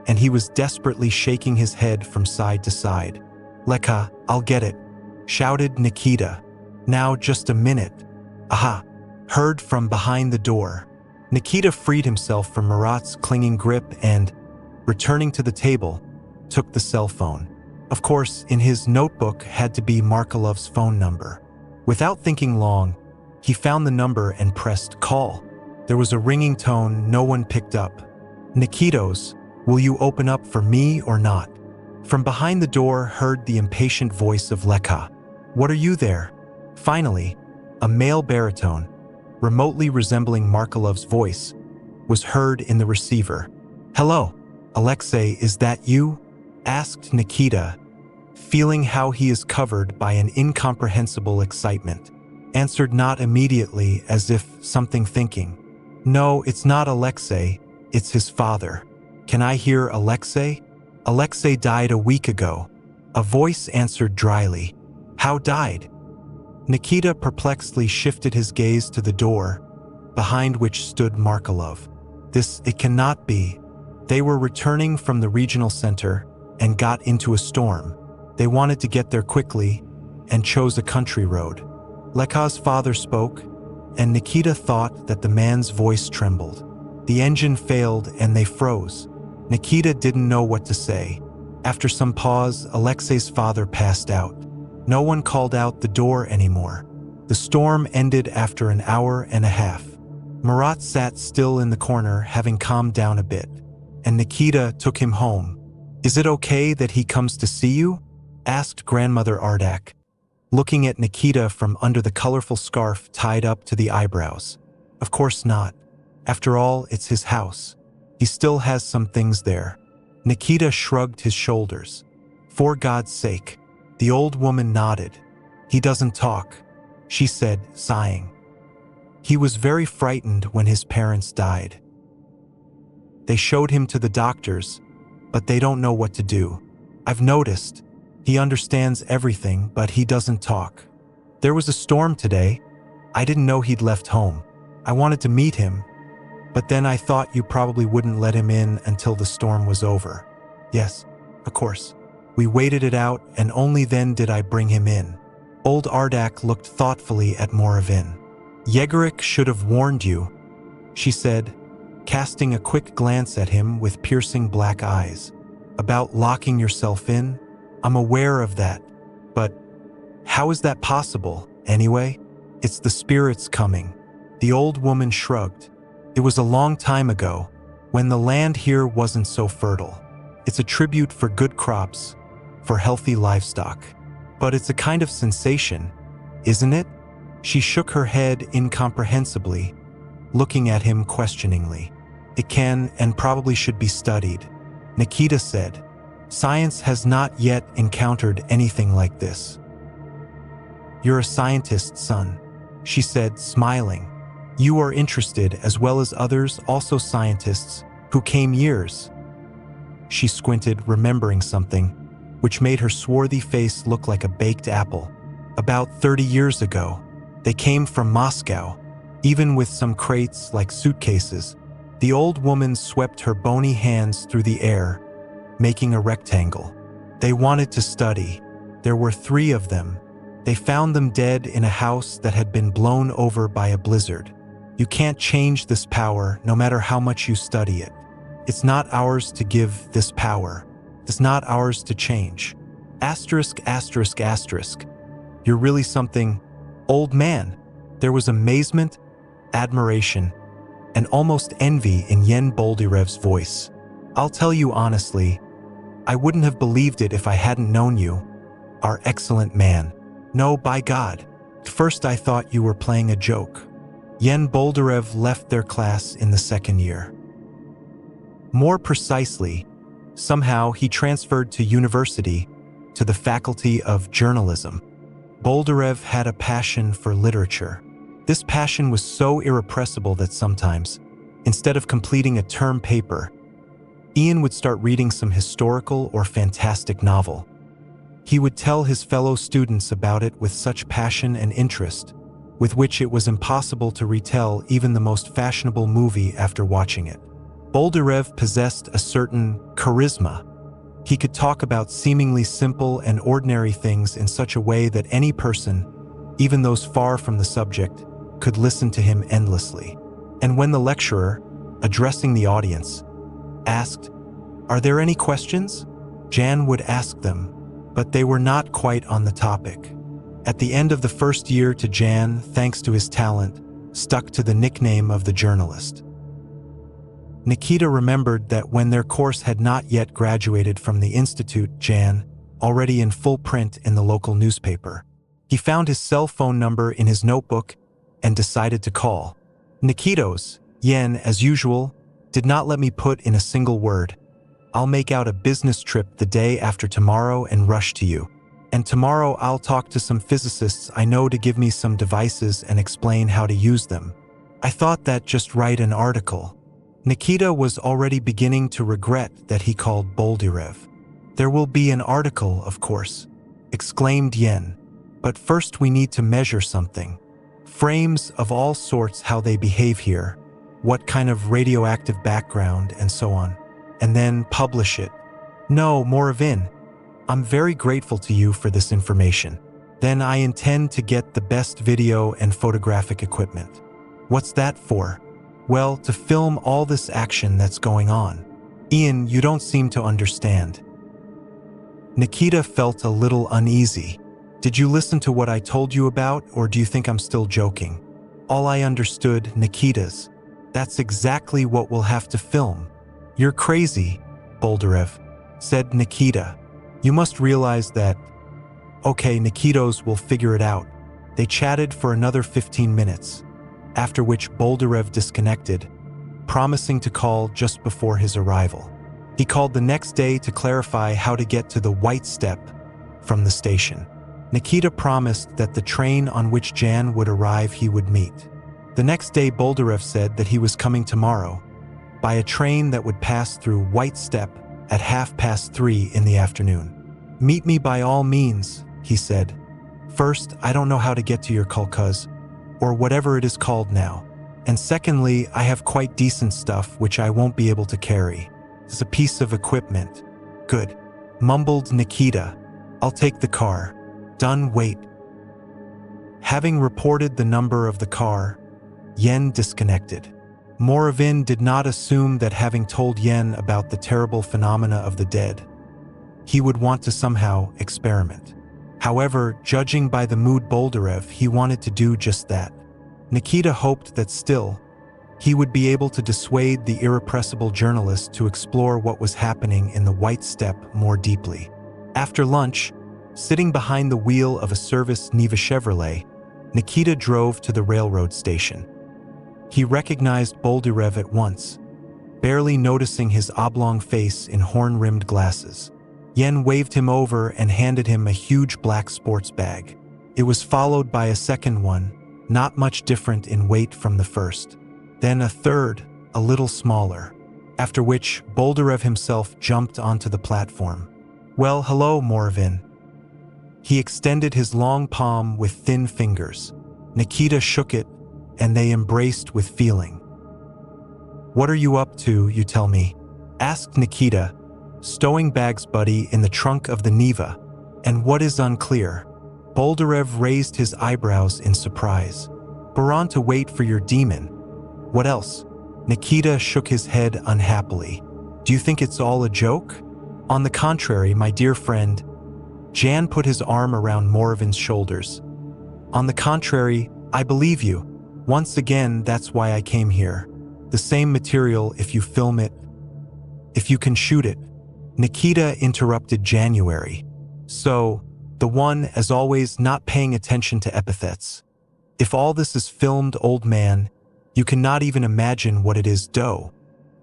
and he was desperately shaking his head from side to side. "Leka, I'll get it," shouted Nikita. "Now just a minute." "Aha!" heard from behind the door. Nikita freed himself from Marat's clinging grip and, returning to the table, took the cell phone. Of course, in his notebook had to be Markelov's phone number. Without thinking long, he found the number and pressed call. There was a ringing tone no one picked up. "Nikitos, will you open up for me or not?" From behind the door heard the impatient voice of Leka. "What are you there?" Finally, a male baritone, remotely resembling Markelov's voice, was heard in the receiver. "Hello, Alexei, is that you?" asked Nikita, feeling how he is covered by an incomprehensible excitement. Answered not immediately, as if something thinking. "No, it's not Alexei, it's his father." "Can I hear Alexei?" "Alexei died a week ago." A voice answered dryly. "How died?" Nikita perplexedly shifted his gaze to the door, behind which stood Markelov. It cannot be. They were returning from the regional center and got into a storm. They wanted to get there quickly and chose a country road. Leka's father spoke, and Nikita thought that the man's voice trembled. The engine failed and they froze. Nikita didn't know what to say. After some pause, Alexei's father passed out. No one called out the door anymore. The storm ended after an hour and a half. Marat sat still in the corner, having calmed down a bit, and Nikita took him home. "Is it okay that he comes to see you?" asked grandmother Ardak, looking at Nikita from under the colorful scarf tied up to the eyebrows. "Of course not. After all, it's his house. He still has some things there." Nikita shrugged his shoulders. "For God's sake." The old woman nodded. "He doesn't talk," she said, sighing. "He was very frightened when his parents died. They showed him to the doctors, but they don't know what to do. I've noticed. He understands everything, but he doesn't talk. There was a storm today. I didn't know he'd left home. I wanted to meet him, but then I thought you probably wouldn't let him in until the storm was over." "Yes, of course. We waited it out, and only then did I bring him in." Old Ardak looked thoughtfully at Moravin. "Yegorik should have warned you," she said, casting a quick glance at him with piercing black eyes. "About locking yourself in? I'm aware of that. But how is that possible, anyway?" "It's the spirits coming." The old woman shrugged. "It was a long time ago, when the land here wasn't so fertile. It's a tribute for good crops, for healthy livestock. But it's a kind of sensation, isn't it?" She shook her head incomprehensibly, looking at him questioningly. "It can and probably should be studied," Nikita said. "Science has not yet encountered anything like this." "You're a scientist, son," she said, smiling. "You are interested, as well as others, also scientists, who came years." She squinted, remembering something, which made her swarthy face look like a baked apple. "About 30 years ago. They came from Moscow, even with some crates like suitcases." The old woman swept her bony hands through the air, making a rectangle. "They wanted to study. There were 3 of them. They found them dead in a house that had been blown over by a blizzard. You can't change this power, no matter how much you study it. It's not ours to give this power. It's not ours to change. Asterisk, asterisk, asterisk. You're really something, old man." There was amazement, admiration, and almost envy in Yen Boldyrev's voice. "I'll tell you honestly, I wouldn't have believed it if I hadn't known you, our excellent man. No, by God. At first I thought you were playing a joke." Yen Boldyrev left their class in the second year. More precisely, somehow he transferred to university, to the Faculty of Journalism. Boldyrev had a passion for literature. This passion was so irrepressible that sometimes, instead of completing a term paper, Ian would start reading some historical or fantastic novel. He would tell his fellow students about it with such passion and interest, with which it was impossible to retell even the most fashionable movie after watching it. Boldyrev possessed a certain charisma. He could talk about seemingly simple and ordinary things in such a way that any person, even those far from the subject, could listen to him endlessly. And when the lecturer, addressing the audience, asked, "Are there any questions?" Jan would ask them, but they were not quite on the topic. At the end of the first year, to Jan, thanks to his talent, stuck to the nickname of the journalist. Nikita remembered that when their course had not yet graduated from the institute, Jan, already in full print in the local newspaper. He found his cell phone number in his notebook and decided to call. "Nikitos, Yen, as usual, did not let me put in a single word. I'll make out a business trip the day after tomorrow and rush to you. And tomorrow I'll talk to some physicists I know to give me some devices and explain how to use them." I thought that just write an article. Nikita was already beginning to regret that he called Boldyrev. "There will be an article, of course," exclaimed Yen. "But first we need to measure something. Frames of all sorts, how they behave here, what kind of radioactive background, and so on. And then publish it." "No, Moravin, I'm very grateful to you for this information. Then I intend to get the best video and photographic equipment." "What's that for?" "Well, to film all this action that's going on." "Ian, you don't seem to understand." Nikita felt a little uneasy. "Did you listen to what I told you about, or do you think I'm still joking?" "All I understood, Nikita's. That's exactly what we'll have to film." "You're crazy, Boldyrev," said Nikita. "You must realize that." "Okay, Nikitos will figure it out." They chatted for another 15 minutes, after which Boldyrev disconnected, promising to call just before his arrival. He called the next day to clarify how to get to the White Step from the station. Nikita promised that the train on which Jan would arrive he would meet. The next day Boldyrev said that he was coming tomorrow, by a train that would pass through White Step at 3:30 in the afternoon. "Meet me by all means," he said. "First, I don't know how to get to your Kolkhoz, or whatever it is called now. And secondly, I have quite decent stuff which I won't be able to carry. It's a piece of equipment." "Good," mumbled Nikita. "I'll take the car." "Done, wait." Having reported the number of the car, Yen disconnected. Moravin did not assume that having told Yen about the terrible phenomena of the dead, he would want to somehow experiment. However, judging by the mood Boldyrev, he wanted to do just that. Nikita hoped that still, he would be able to dissuade the irrepressible journalist to explore what was happening in the White Step more deeply. After lunch, sitting behind the wheel of a service Niva Chevrolet, Nikita drove to the railroad station. He recognized Boldyrev at once, barely noticing his oblong face in horn-rimmed glasses. Yen waved him over and handed him a huge black sports bag. It was followed by a second one, not much different in weight from the first. Then a third, a little smaller. After which, Boldyrev himself jumped onto the platform. "Well, hello, Moravin." He extended his long palm with thin fingers. Nikita shook it, and they embraced with feeling. "What are you up to, you tell me?" asked Nikita, stowing bags buddy in the trunk of the Niva. "And what is unclear?" Boldyrev raised his eyebrows in surprise. "We're on to wait for your demon. What else?" Nikita shook his head unhappily. "Do you think it's all a joke?" "On the contrary, my dear friend." Jan put his arm around Moravin's shoulders. "On the contrary, I believe you. Once again, that's why I came here. The same material if you film it, if you can shoot it. Nikita interrupted January. So, the one, as always, not paying attention to epithets. If all this is filmed, old man, you cannot even imagine what it is, dough.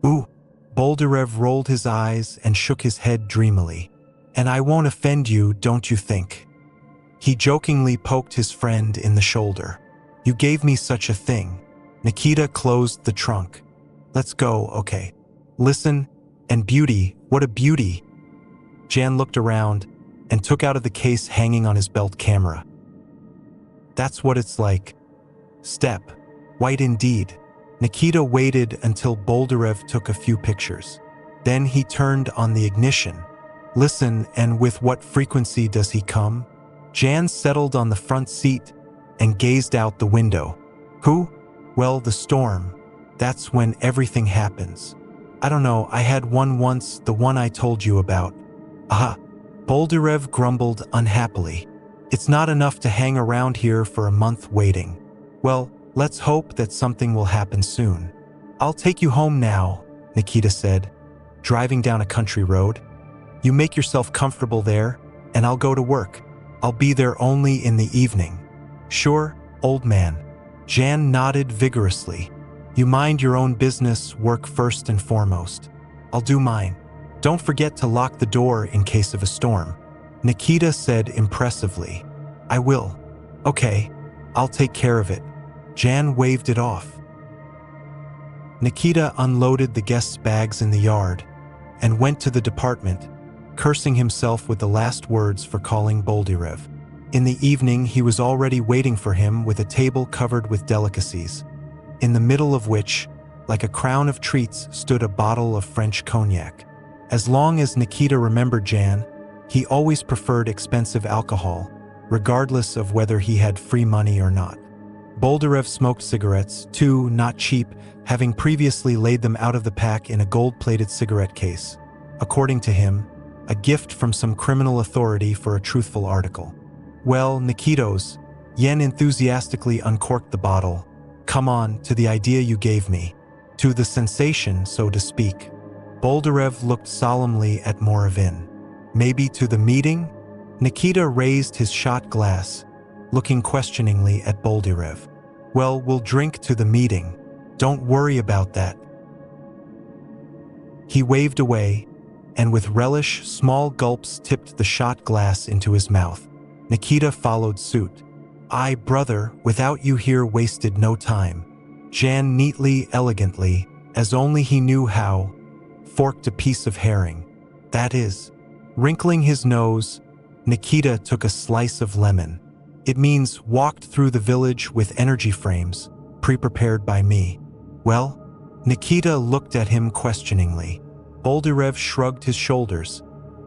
Ooh. Boldyrev rolled his eyes and shook his head dreamily. And I won't offend you, don't you think? He jokingly poked his friend in the shoulder. You gave me such a thing. Nikita closed the trunk. Let's go, okay. Listen, and beauty, what a beauty. Jan looked around and took out of the case hanging on his belt camera. That's what it's like. Step. White indeed. Nikita waited until Boldyrev took a few pictures. Then he turned on the ignition. Listen, and with what frequency does he come? Jan settled on the front seat and gazed out the window. Who? Well, the storm. That's when everything happens. I don't know, I had one once, the one I told you about. Aha. Boldyrev grumbled unhappily. It's not enough to hang around here for a month waiting. Well, let's hope that something will happen soon. I'll take you home now, Nikita said, driving down a country road. You make yourself comfortable there, and I'll go to work. I'll be there only in the evening. Sure, old man. Jan nodded vigorously. You mind your own business, work first and foremost. I'll do mine. Don't forget to lock the door in case of a storm. Nikita said impressively. I will. Okay, I'll take care of it. Jan waved it off. Nikita unloaded the guests' bags in the yard and went to the department, cursing himself with the last words for calling Boldyrev. In the evening, he was already waiting for him with a table covered with delicacies, in the middle of which, like a crown of treats, stood a bottle of French cognac. As long as Nikita remembered Jan, he always preferred expensive alcohol, regardless of whether he had free money or not. Boldyrev smoked cigarettes, too, not cheap, having previously laid them out of the pack in a gold-plated cigarette case. According to him, a gift from some criminal authority for a truthful article. Well, Nikitos, Yen enthusiastically uncorked the bottle. Come on, to the idea you gave me. To the sensation, so to speak. Boldyrev looked solemnly at Moravin. Maybe to the meeting? Nikita raised his shot glass, looking questioningly at Boldyrev. Well, we'll drink to the meeting. Don't worry about that. He waved away, and with relish, small gulps tipped the shot glass into his mouth. Nikita followed suit. I, brother, without you here wasted no time. Jan neatly, elegantly, as only he knew how, forked a piece of herring. That is. Wrinkling his nose, Nikita took a slice of lemon. It means walked through the village with energy frames, pre-prepared by me. Well? Nikita looked at him questioningly. Boldyrev shrugged his shoulders,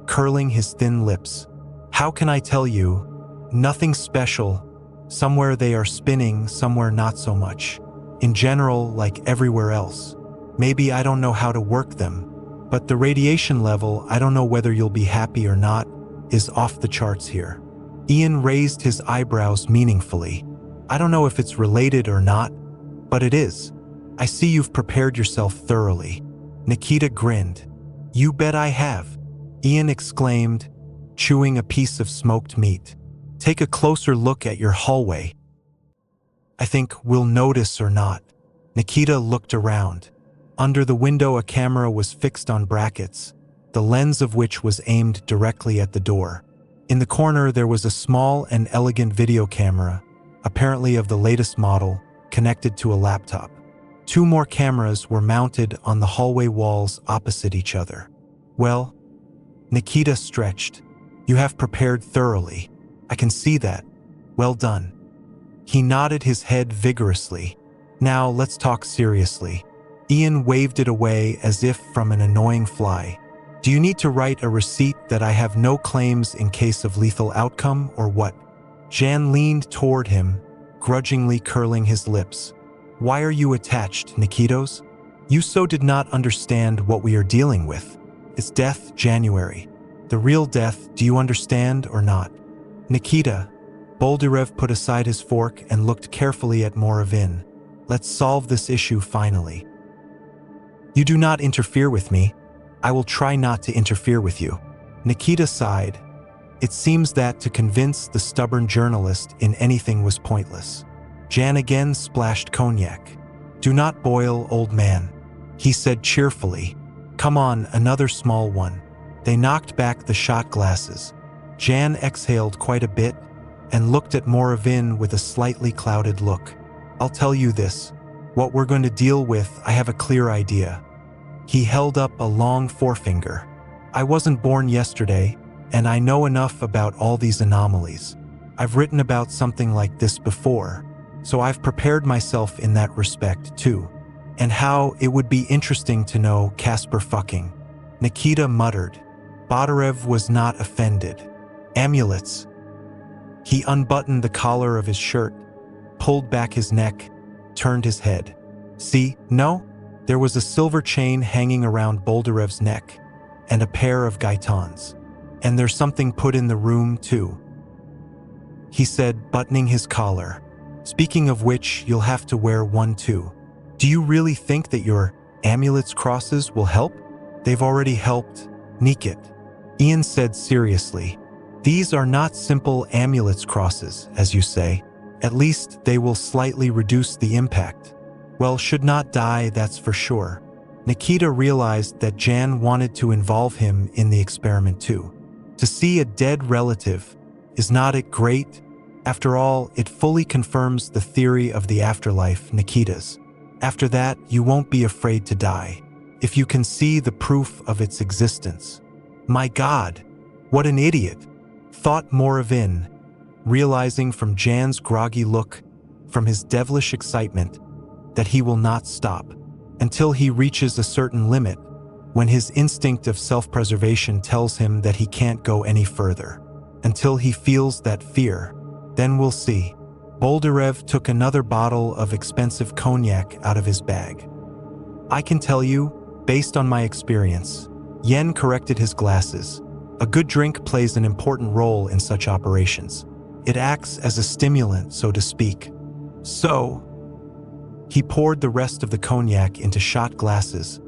curling his thin lips. How can I tell you? Nothing special. Somewhere they are spinning, somewhere not so much. In general, like everywhere else. Maybe I don't know how to work them, but the radiation level, I don't know whether you'll be happy or not, is off the charts here. Ian raised his eyebrows meaningfully. I don't know if it's related or not, but it is. I see you've prepared yourself thoroughly. Nikita grinned. You bet I have. Ian exclaimed, chewing a piece of smoked meat. Take a closer look at your hallway. I think we'll notice or not. Nikita looked around. Under the window, a camera was fixed on brackets, the lens of which was aimed directly at the door. In the corner, there was a small and elegant video camera, apparently of the latest model, connected to a laptop. Two more cameras were mounted on the hallway walls opposite each other. Well, Nikita stretched. You have prepared thoroughly. I can see that. Well done. He nodded his head vigorously. Now let's talk seriously. Ian waved it away as if from an annoying fly. Do you need to write a receipt that I have no claims in case of lethal outcome, or what? Jan leaned toward him, grudgingly curling his lips. Why are you attached, Nikitos? You so did not understand what we are dealing with. It's death, January. The real death, do you understand or not? Nikita. Boldyrev put aside his fork and looked carefully at Moravin. Let's solve this issue finally. You do not interfere with me. I will try not to interfere with you. Nikita sighed. It seems that to convince the stubborn journalist in anything was pointless. Jan again splashed cognac. Do not boil, old man, he said cheerfully. Come on, another small one. They knocked back the shot glasses. Jan exhaled quite a bit and looked at Moravin with a slightly clouded look. I'll tell you this. What we're going to deal with, I have a clear idea. He held up a long forefinger. I wasn't born yesterday, and I know enough about all these anomalies. I've written about something like this before, so I've prepared myself in that respect too. And how it would be interesting to know Casper fucking. Nikita muttered. Botarev was not offended. Amulets. He unbuttoned the collar of his shirt, pulled back his neck, turned his head. See, no? There was a silver chain hanging around Boldarev's neck, and a pair of gaitons. And there's something put in the room, too, he said, buttoning his collar. Speaking of which, you'll have to wear one too. Do you really think that your amulets crosses will help? They've already helped, Nikit. Ian said seriously. These are not simple amulets crosses, as you say. At least they will slightly reduce the impact. Well, should not die, that's for sure. Nikita realized that Jan wanted to involve him in the experiment too. To see a dead relative, is not it great? After all, it fully confirms the theory of the afterlife, Nikita's. After that, you won't be afraid to die, if you can see the proof of its existence. My God, what an idiot, thought Moravin, realizing from Jan's groggy look, from his devilish excitement, that he will not stop until he reaches a certain limit, when his instinct of self-preservation tells him that he can't go any further. Until he feels that fear, then we'll see. Boldarev took another bottle of expensive cognac out of his bag. I can tell you, based on my experience, Yen corrected his glasses. A good drink plays an important role in such operations. It acts as a stimulant, so to speak. So, he poured the rest of the cognac into shot glasses,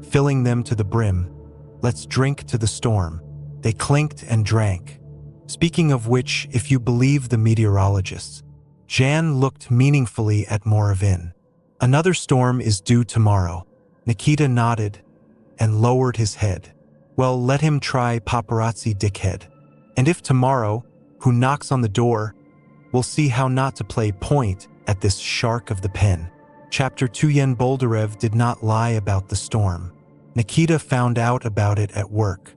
filling them to the brim. Let's drink to the storm. They clinked and drank. Speaking of which, if you believe the meteorologists, Jan looked meaningfully at Moravin. Another storm is due tomorrow. Nikita nodded and lowered his head. Well, let him try, paparazzi dickhead. And if tomorrow, who knocks on the door, we'll see how not to play point at this shark of the pen. Chapter 2. Yen Boldarev did not lie about the storm. Nikita found out about it at work.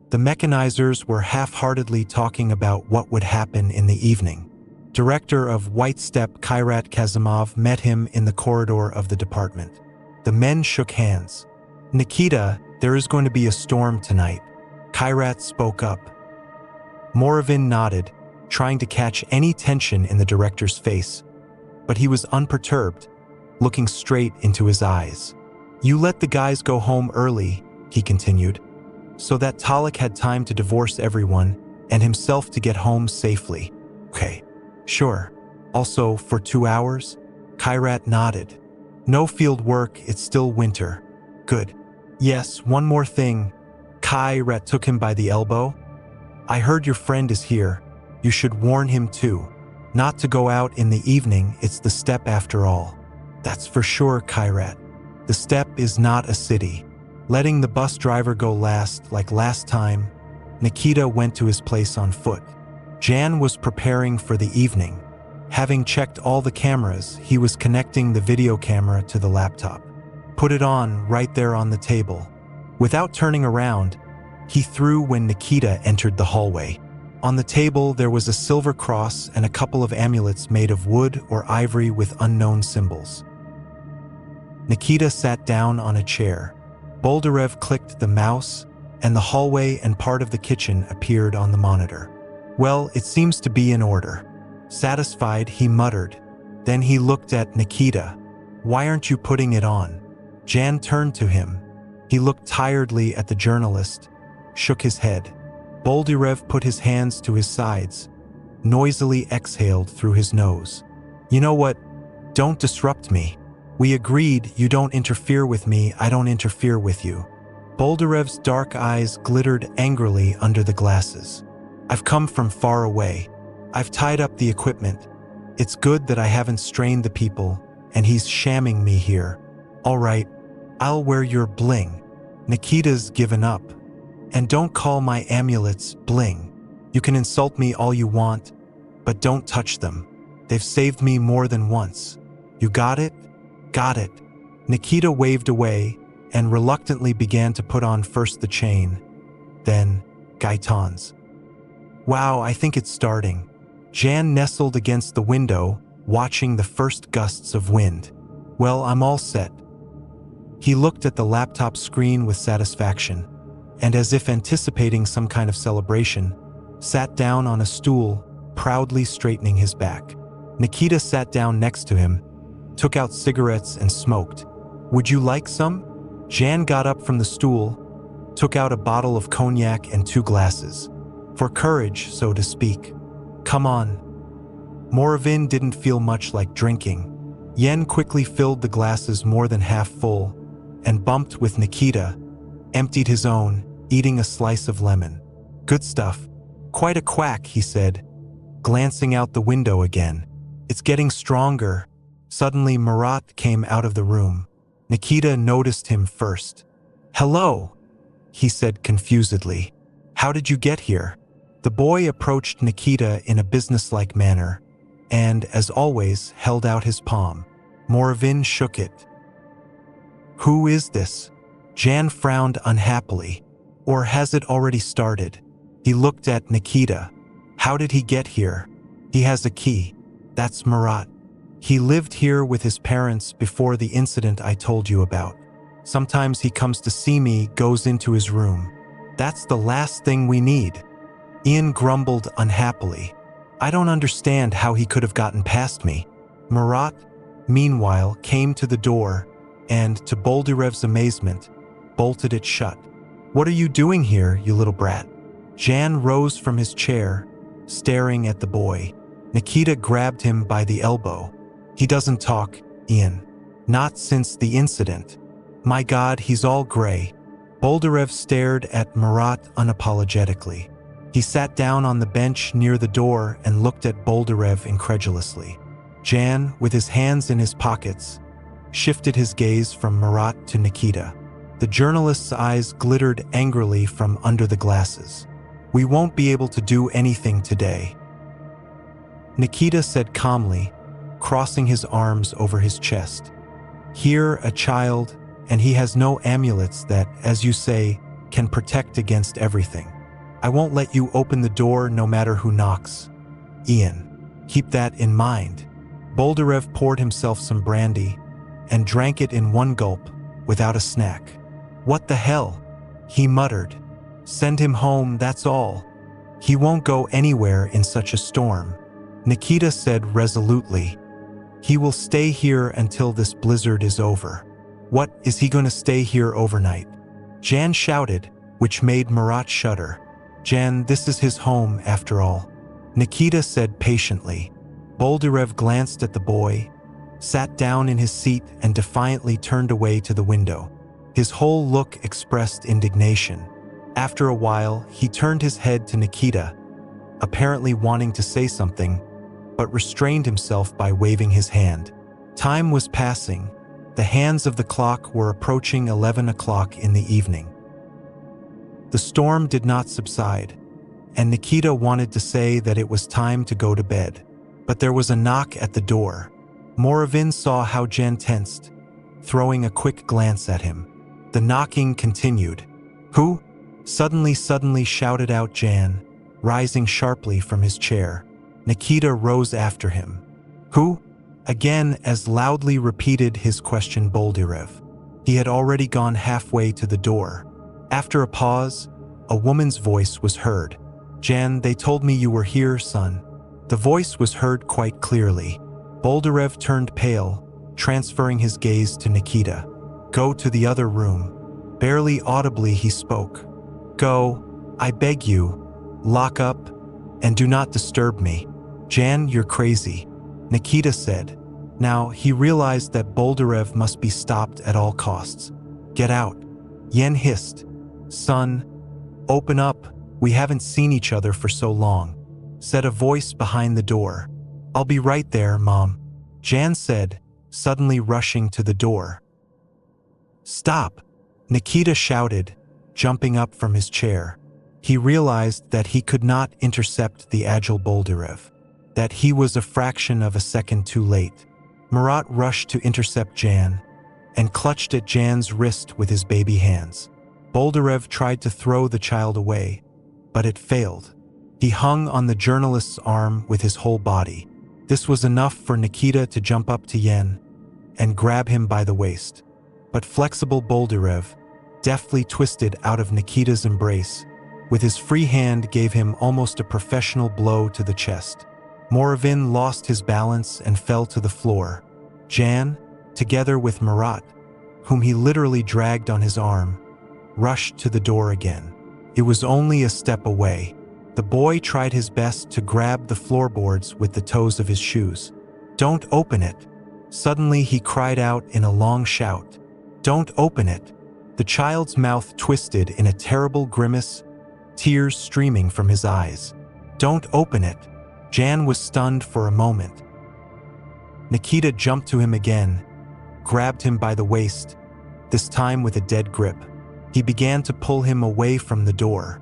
The mechanizers were half-heartedly talking about what would happen in the evening. Director of White Step Kairat Kazimov met him in the corridor of the department. The men shook hands. Nikita, there is going to be a storm tonight. Kairat spoke up. Moravin nodded, trying to catch any tension in the director's face. But he was unperturbed, looking straight into his eyes. You let the guys go home early, he continued, so that Talek had time to divorce everyone and himself to get home safely. Okay, sure. Also, for 2 hours? Kairat nodded. No field work, it's still winter. Good. Yes, one more thing. Kairat took him by the elbow. I heard your friend is here. You should warn him too. Not to go out in the evening, it's the steppe after all. That's for sure, Kairat. The steppe is not a city. Letting the bus driver go last, like last time, Nikita went to his place on foot. Jan was preparing for the evening. Having checked all the cameras, he was connecting the video camera to the laptop. Put it on right there on the table. Without turning around, he threw when Nikita entered the hallway. On the table, there was a silver cross and a couple of amulets made of wood or ivory with unknown symbols. Nikita sat down on a chair. Boldarev clicked the mouse, and the hallway and part of the kitchen appeared on the monitor. Well, it seems to be in order. Satisfied, he muttered. Then he looked at Nikita. Why aren't you putting it on? Jan turned to him. He looked tiredly at the journalist, shook his head. Boldarev put his hands to his sides, noisily exhaled through his nose. You know what? Don't disrupt me. We agreed, you don't interfere with me, I don't interfere with you. Boldarev's dark eyes glittered angrily under the glasses. I've come from far away. I've tied up the equipment. It's good that I haven't strained the people, and he's shamming me here. All right, I'll wear your bling. Nikita's given up. And don't call my amulets bling. You can insult me all you want, but don't touch them. They've saved me more than once. You got it? Got it. Nikita waved away and reluctantly began to put on first the chain, then Gaetan's. Wow, I think it's starting. Jan nestled against the window, watching the first gusts of wind. Well, I'm all set. He looked at the laptop screen with satisfaction, and as if anticipating some kind of celebration, sat down on a stool, proudly straightening his back. Nikita sat down next to him, took out cigarettes and smoked. Would you like some? Jan got up from the stool, took out a bottle of cognac and 2 glasses. For courage, so to speak. Come on. Moravin didn't feel much like drinking. Yen quickly filled the glasses more than half full and bumped with Nikita, emptied his own, eating a slice of lemon. Good stuff. Quite a quack, he said, glancing out the window again. It's getting stronger. Suddenly Marat came out of the room. Nikita noticed him first. Hello, he said confusedly. How did you get here? The boy approached Nikita in a businesslike manner and, as always, held out his palm. Moravin shook it. Who is this? Jan frowned unhappily. Or has it already started? He looked at Nikita. How did he get here? He has a key. That's Marat. He lived here with his parents before the incident I told you about. Sometimes he comes to see me, goes into his room. That's the last thing we need. Ian grumbled unhappily. I don't understand how he could have gotten past me. Marat, meanwhile, came to the door and, to Boldarev's amazement, bolted it shut. What are you doing here, you little brat? Jan rose from his chair, staring at the boy. Nikita grabbed him by the elbow. He doesn't talk, Ian. Not since the incident. My God, he's all gray. Boldarev stared at Marat unapologetically. He sat down on the bench near the door and looked at Boldarev incredulously. Jan, with his hands in his pockets, shifted his gaze from Marat to Nikita. The journalist's eyes glittered angrily from under the glasses. We won't be able to do anything today, Nikita said calmly, crossing his arms over his chest. Here, a child, and he has no amulets that, as you say, can protect against everything. I won't let you open the door no matter who knocks. Ian, keep that in mind. Boldarev poured himself some brandy and drank it in one gulp, without a snack. What the hell? He muttered. Send him home, that's all. He won't go anywhere in such a storm. Nikita said resolutely. He will stay here until this blizzard is over. What, is he going to stay here overnight? Jan shouted, which made Marat shudder. Jan, this is his home after all. Nikita said patiently. Boldarev glanced at the boy, sat down in his seat and defiantly turned away to the window. His whole look expressed indignation. After a while, he turned his head to Nikita, apparently wanting to say something, but restrained himself by waving his hand. Time was passing. The hands of the clock were approaching 11 o'clock in the evening. The storm did not subside, and Nikita wanted to say that it was time to go to bed. But there was a knock at the door. Moravin saw how Jan tensed, throwing a quick glance at him. The knocking continued. Who? Suddenly shouted out Jan, rising sharply from his chair. Nikita rose after him. Who? Again, as loudly repeated his question Boldarev. He had already gone halfway to the door. After a pause, a woman's voice was heard. Jan, they told me you were here, son. The voice was heard quite clearly. Boldarev turned pale, transferring his gaze to Nikita. Go to the other room. Barely audibly he spoke. Go, I beg you. Lock up, and do not disturb me. Jan, you're crazy, Nikita said. Now, he realized that Boldarev must be stopped at all costs. "Get out," Yen hissed. "Son, open up. We haven't seen each other for so long," said a voice behind the door. "I'll be right there, Mom," Jan said, suddenly rushing to the door. "Stop," Nikita shouted, jumping up from his chair. He realized that he could not intercept the agile Boldarev, that he was a fraction of a second too late. Murat rushed to intercept Jan and clutched at Jan's wrist with his baby hands. Boldarev tried to throw the child away, but it failed. He hung on the journalist's arm with his whole body. This was enough for Nikita to jump up to Yen and grab him by the waist. But flexible Boldarev deftly twisted out of Nikita's embrace, with his free hand gave him almost a professional blow to the chest. Moravin lost his balance and fell to the floor. Jan, together with Murat, whom he literally dragged on his arm, rushed to the door again. It was only a step away. The boy tried his best to grab the floorboards with the toes of his shoes. "Don't open it!" Suddenly he cried out in a long shout. "Don't open it!" The child's mouth twisted in a terrible grimace, tears streaming from his eyes. "Don't open it!" Jan was stunned for a moment. Nikita jumped to him again, grabbed him by the waist, this time with a dead grip. He began to pull him away from the door.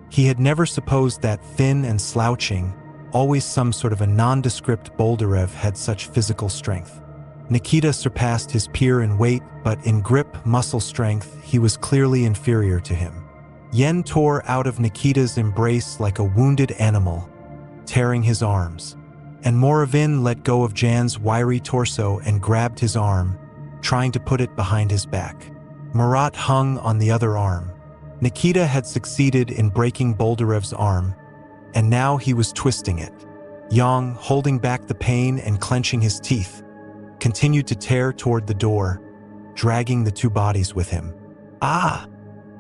He had never supposed that thin and slouching, always some sort of a nondescript Boldarev had such physical strength. Nikita surpassed his peer in weight, but in grip, muscle strength, he was clearly inferior to him. Yen tore out of Nikita's embrace like a wounded animal, tearing his arms. And Moravin let go of Jan's wiry torso and grabbed his arm, trying to put it behind his back. Murat hung on the other arm. Nikita had succeeded in breaking Boldarev's arm, and now he was twisting it. Yang, holding back the pain and clenching his teeth, continued to tear toward the door, dragging the two bodies with him. "Ah!"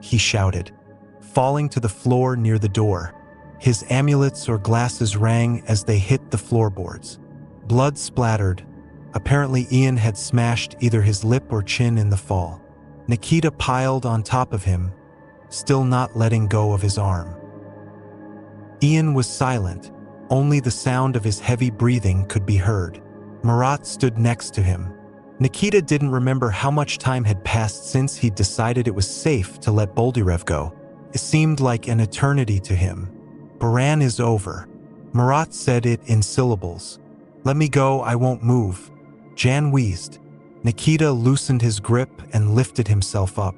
he shouted, falling to the floor near the door. His amulets or glasses rang as they hit the floorboards. Blood splattered. Apparently Ian had smashed either his lip or chin in the fall. Nikita piled on top of him, still not letting go of his arm. Ian was silent. Only the sound of his heavy breathing could be heard. Murat stood next to him. Nikita didn't remember how much time had passed since he'd decided it was safe to let Boldarev go. It seemed like an eternity to him. "Baran is over." Murat said it in syllables. "Let me go, I won't move." Jan wheezed. Nikita loosened his grip and lifted himself up.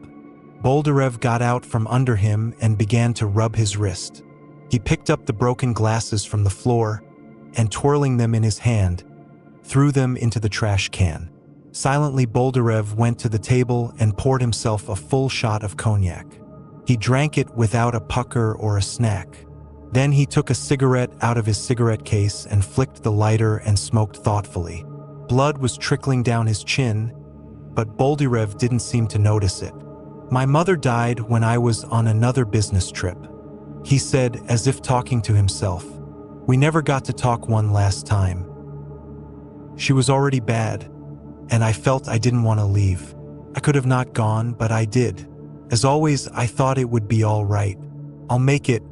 Boldarev got out from under him and began to rub his wrist. He picked up the broken glasses from the floor and, twirling them in his hand, threw them into the trash can. Silently, Boldarev went to the table and poured himself a full shot of cognac. He drank it without a pucker or a snack. Then he took a cigarette out of his cigarette case and flicked the lighter and smoked thoughtfully. Blood was trickling down his chin, but Boldarev didn't seem to notice it. "My mother died when I was on another business trip," he said, as if talking to himself. "We never got to talk one last time. She was already bad, and I felt I didn't want to leave. I could have not gone, but I did. As always, I thought it would be all right. I'll make it.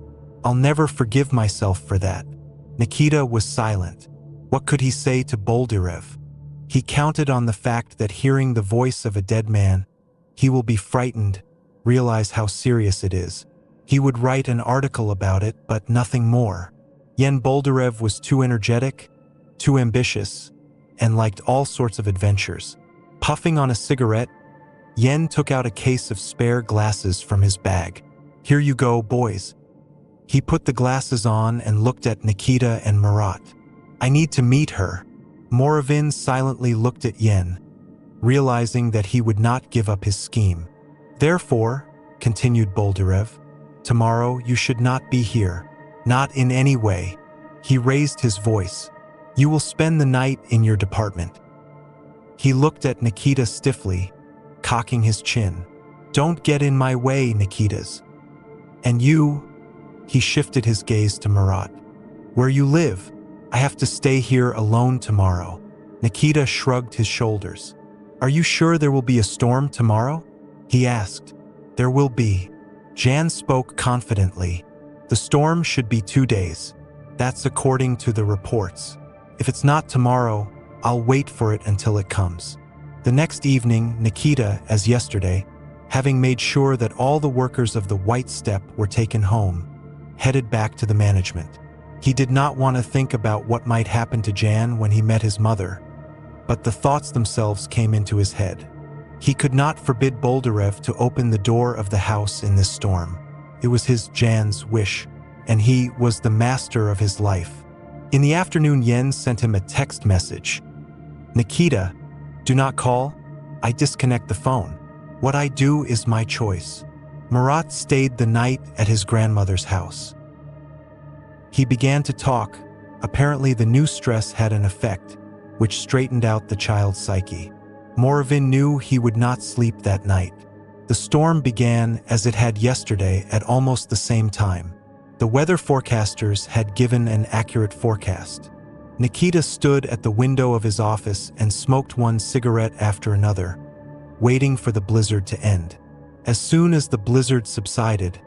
I'll never forgive myself for that." Nikita was silent. What could he say to Boldarev? He counted on the fact that hearing the voice of a dead man, he will be frightened, realize how serious it is. He would write an article about it, but nothing more. Yen Boldarev was too energetic, too ambitious, and liked all sorts of adventures. Puffing on a cigarette, Yen took out a case of spare glasses from his bag. "Here you go, boys." He put the glasses on and looked at Nikita and Murat. "I need to meet her." Moravin silently looked at Yen, realizing that he would not give up his scheme. "Therefore," continued Boldarev, "tomorrow you should not be here. Not in any way." He raised his voice. "You will spend the night in your department." He looked at Nikita stiffly, cocking his chin. "Don't get in my way, Nikitas. And you," he shifted his gaze to Murat. "Where you live, I have to stay here alone tomorrow." Nikita shrugged his shoulders. "Are you sure there will be a storm tomorrow?" he asked. "There will be." Jan spoke confidently. "The storm should be 2 days. That's according to the reports. If it's not tomorrow, I'll wait for it until it comes." The next evening, Nikita, as yesterday, having made sure that all the workers of the White Step were taken home, headed back to the management. He did not want to think about what might happen to Jan when he met his mother, but the thoughts themselves came into his head. He could not forbid Boldarev to open the door of the house in this storm. It was Jan's wish, and he was the master of his life. In the afternoon, Jens sent him a text message. "Nikita, do not call. I disconnect the phone. What I do is my choice." Murat stayed the night at his grandmother's house. He began to talk. Apparently the new stress had an effect, which straightened out the child's psyche. Moravin knew he would not sleep that night. The storm began as it had yesterday at almost the same time. The weather forecasters had given an accurate forecast. Nikita stood at the window of his office and smoked one cigarette after another, waiting for the blizzard to end. As soon as the blizzard subsided,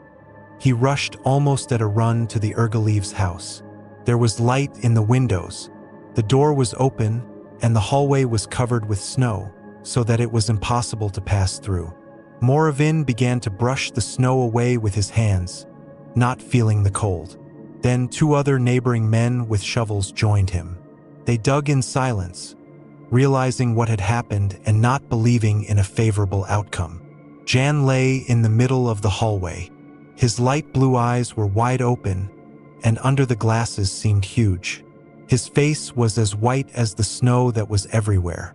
he rushed almost at a run to the Ergolev's house. There was light in the windows. The door was open, and the hallway was covered with snow, so that it was impossible to pass through. Moravin began to brush the snow away with his hands, not feeling the cold. Then 2 other neighboring men with shovels joined him. They dug in silence, realizing what had happened and not believing in a favorable outcome. Jan lay in the middle of the hallway. His light blue eyes were wide open, and under the glasses seemed huge. His face was as white as the snow that was everywhere.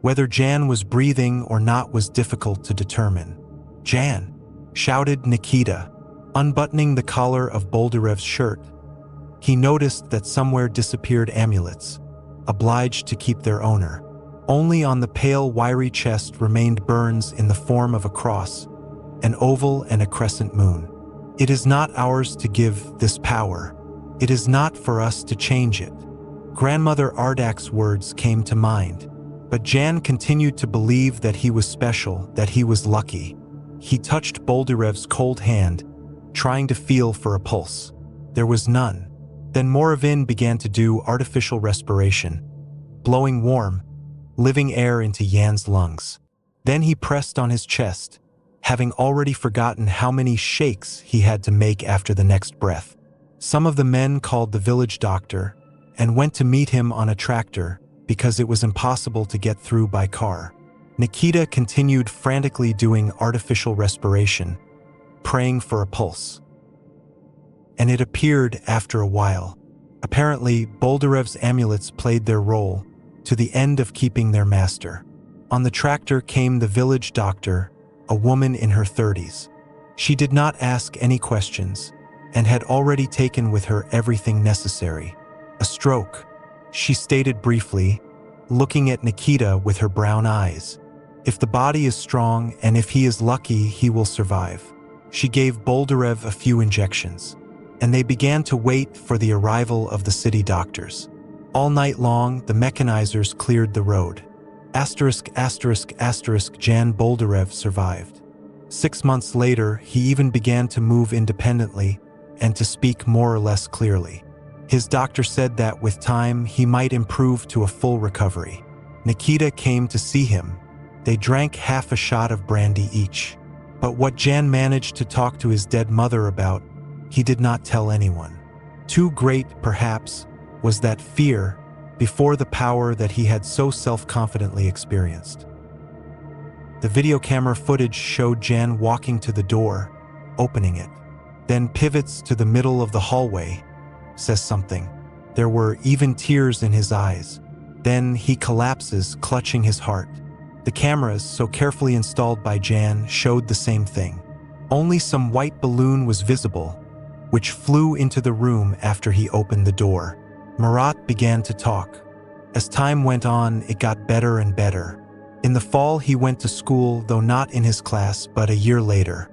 Whether Jan was breathing or not was difficult to determine. "Jan!" shouted Nikita, unbuttoning the collar of Boldarev's shirt. He noticed that somewhere disappeared amulets, obliged to keep their owner. Only on the pale, wiry chest remained burns in the form of a cross, an oval and a crescent moon. "It is not ours to give this power. It is not for us to change it." Grandmother Ardak's words came to mind, but Jan continued to believe that he was special, that he was lucky. He touched Boldarev's cold hand, trying to feel for a pulse. There was none. Then Moravin began to do artificial respiration, blowing warm, living air into Jan's lungs. Then he pressed on his chest, having already forgotten how many shakes he had to make after the next breath. Some of the men called the village doctor and went to meet him on a tractor because it was impossible to get through by car. Nikita continued frantically doing artificial respiration, praying for a pulse. And it appeared after a while. Apparently, Boldarev's amulets played their role to the end of keeping their master. On the tractor came the village doctor, a woman in her 30s. She did not ask any questions and had already taken with her everything necessary. "A stroke," she stated briefly, looking at Nikita with her brown eyes. "If the body is strong and if he is lucky, he will survive." She gave Boldarev a few injections, and they began to wait for the arrival of the city doctors. All night long, the mechanizers cleared the road. ******, Jan Boldarev survived. 6 months later, he even began to move independently and to speak more or less clearly. His doctor said that with time, he might improve to a full recovery. Nikita came to see him. They drank half a shot of brandy each. But what Jan managed to talk to his dead mother about, he did not tell anyone. Too great, perhaps, was that fear before the power that he had so self-confidently experienced. The video camera footage showed Jan walking to the door, opening it, then pivots to the middle of the hallway, says something. There were even tears in his eyes. Then he collapses, clutching his heart. The cameras, so carefully installed by Jan, showed the same thing. Only some white balloon was visible, which flew into the room after he opened the door. Murat began to talk. As time went on, it got better and better. In the fall, he went to school, though not in his class, but a year later.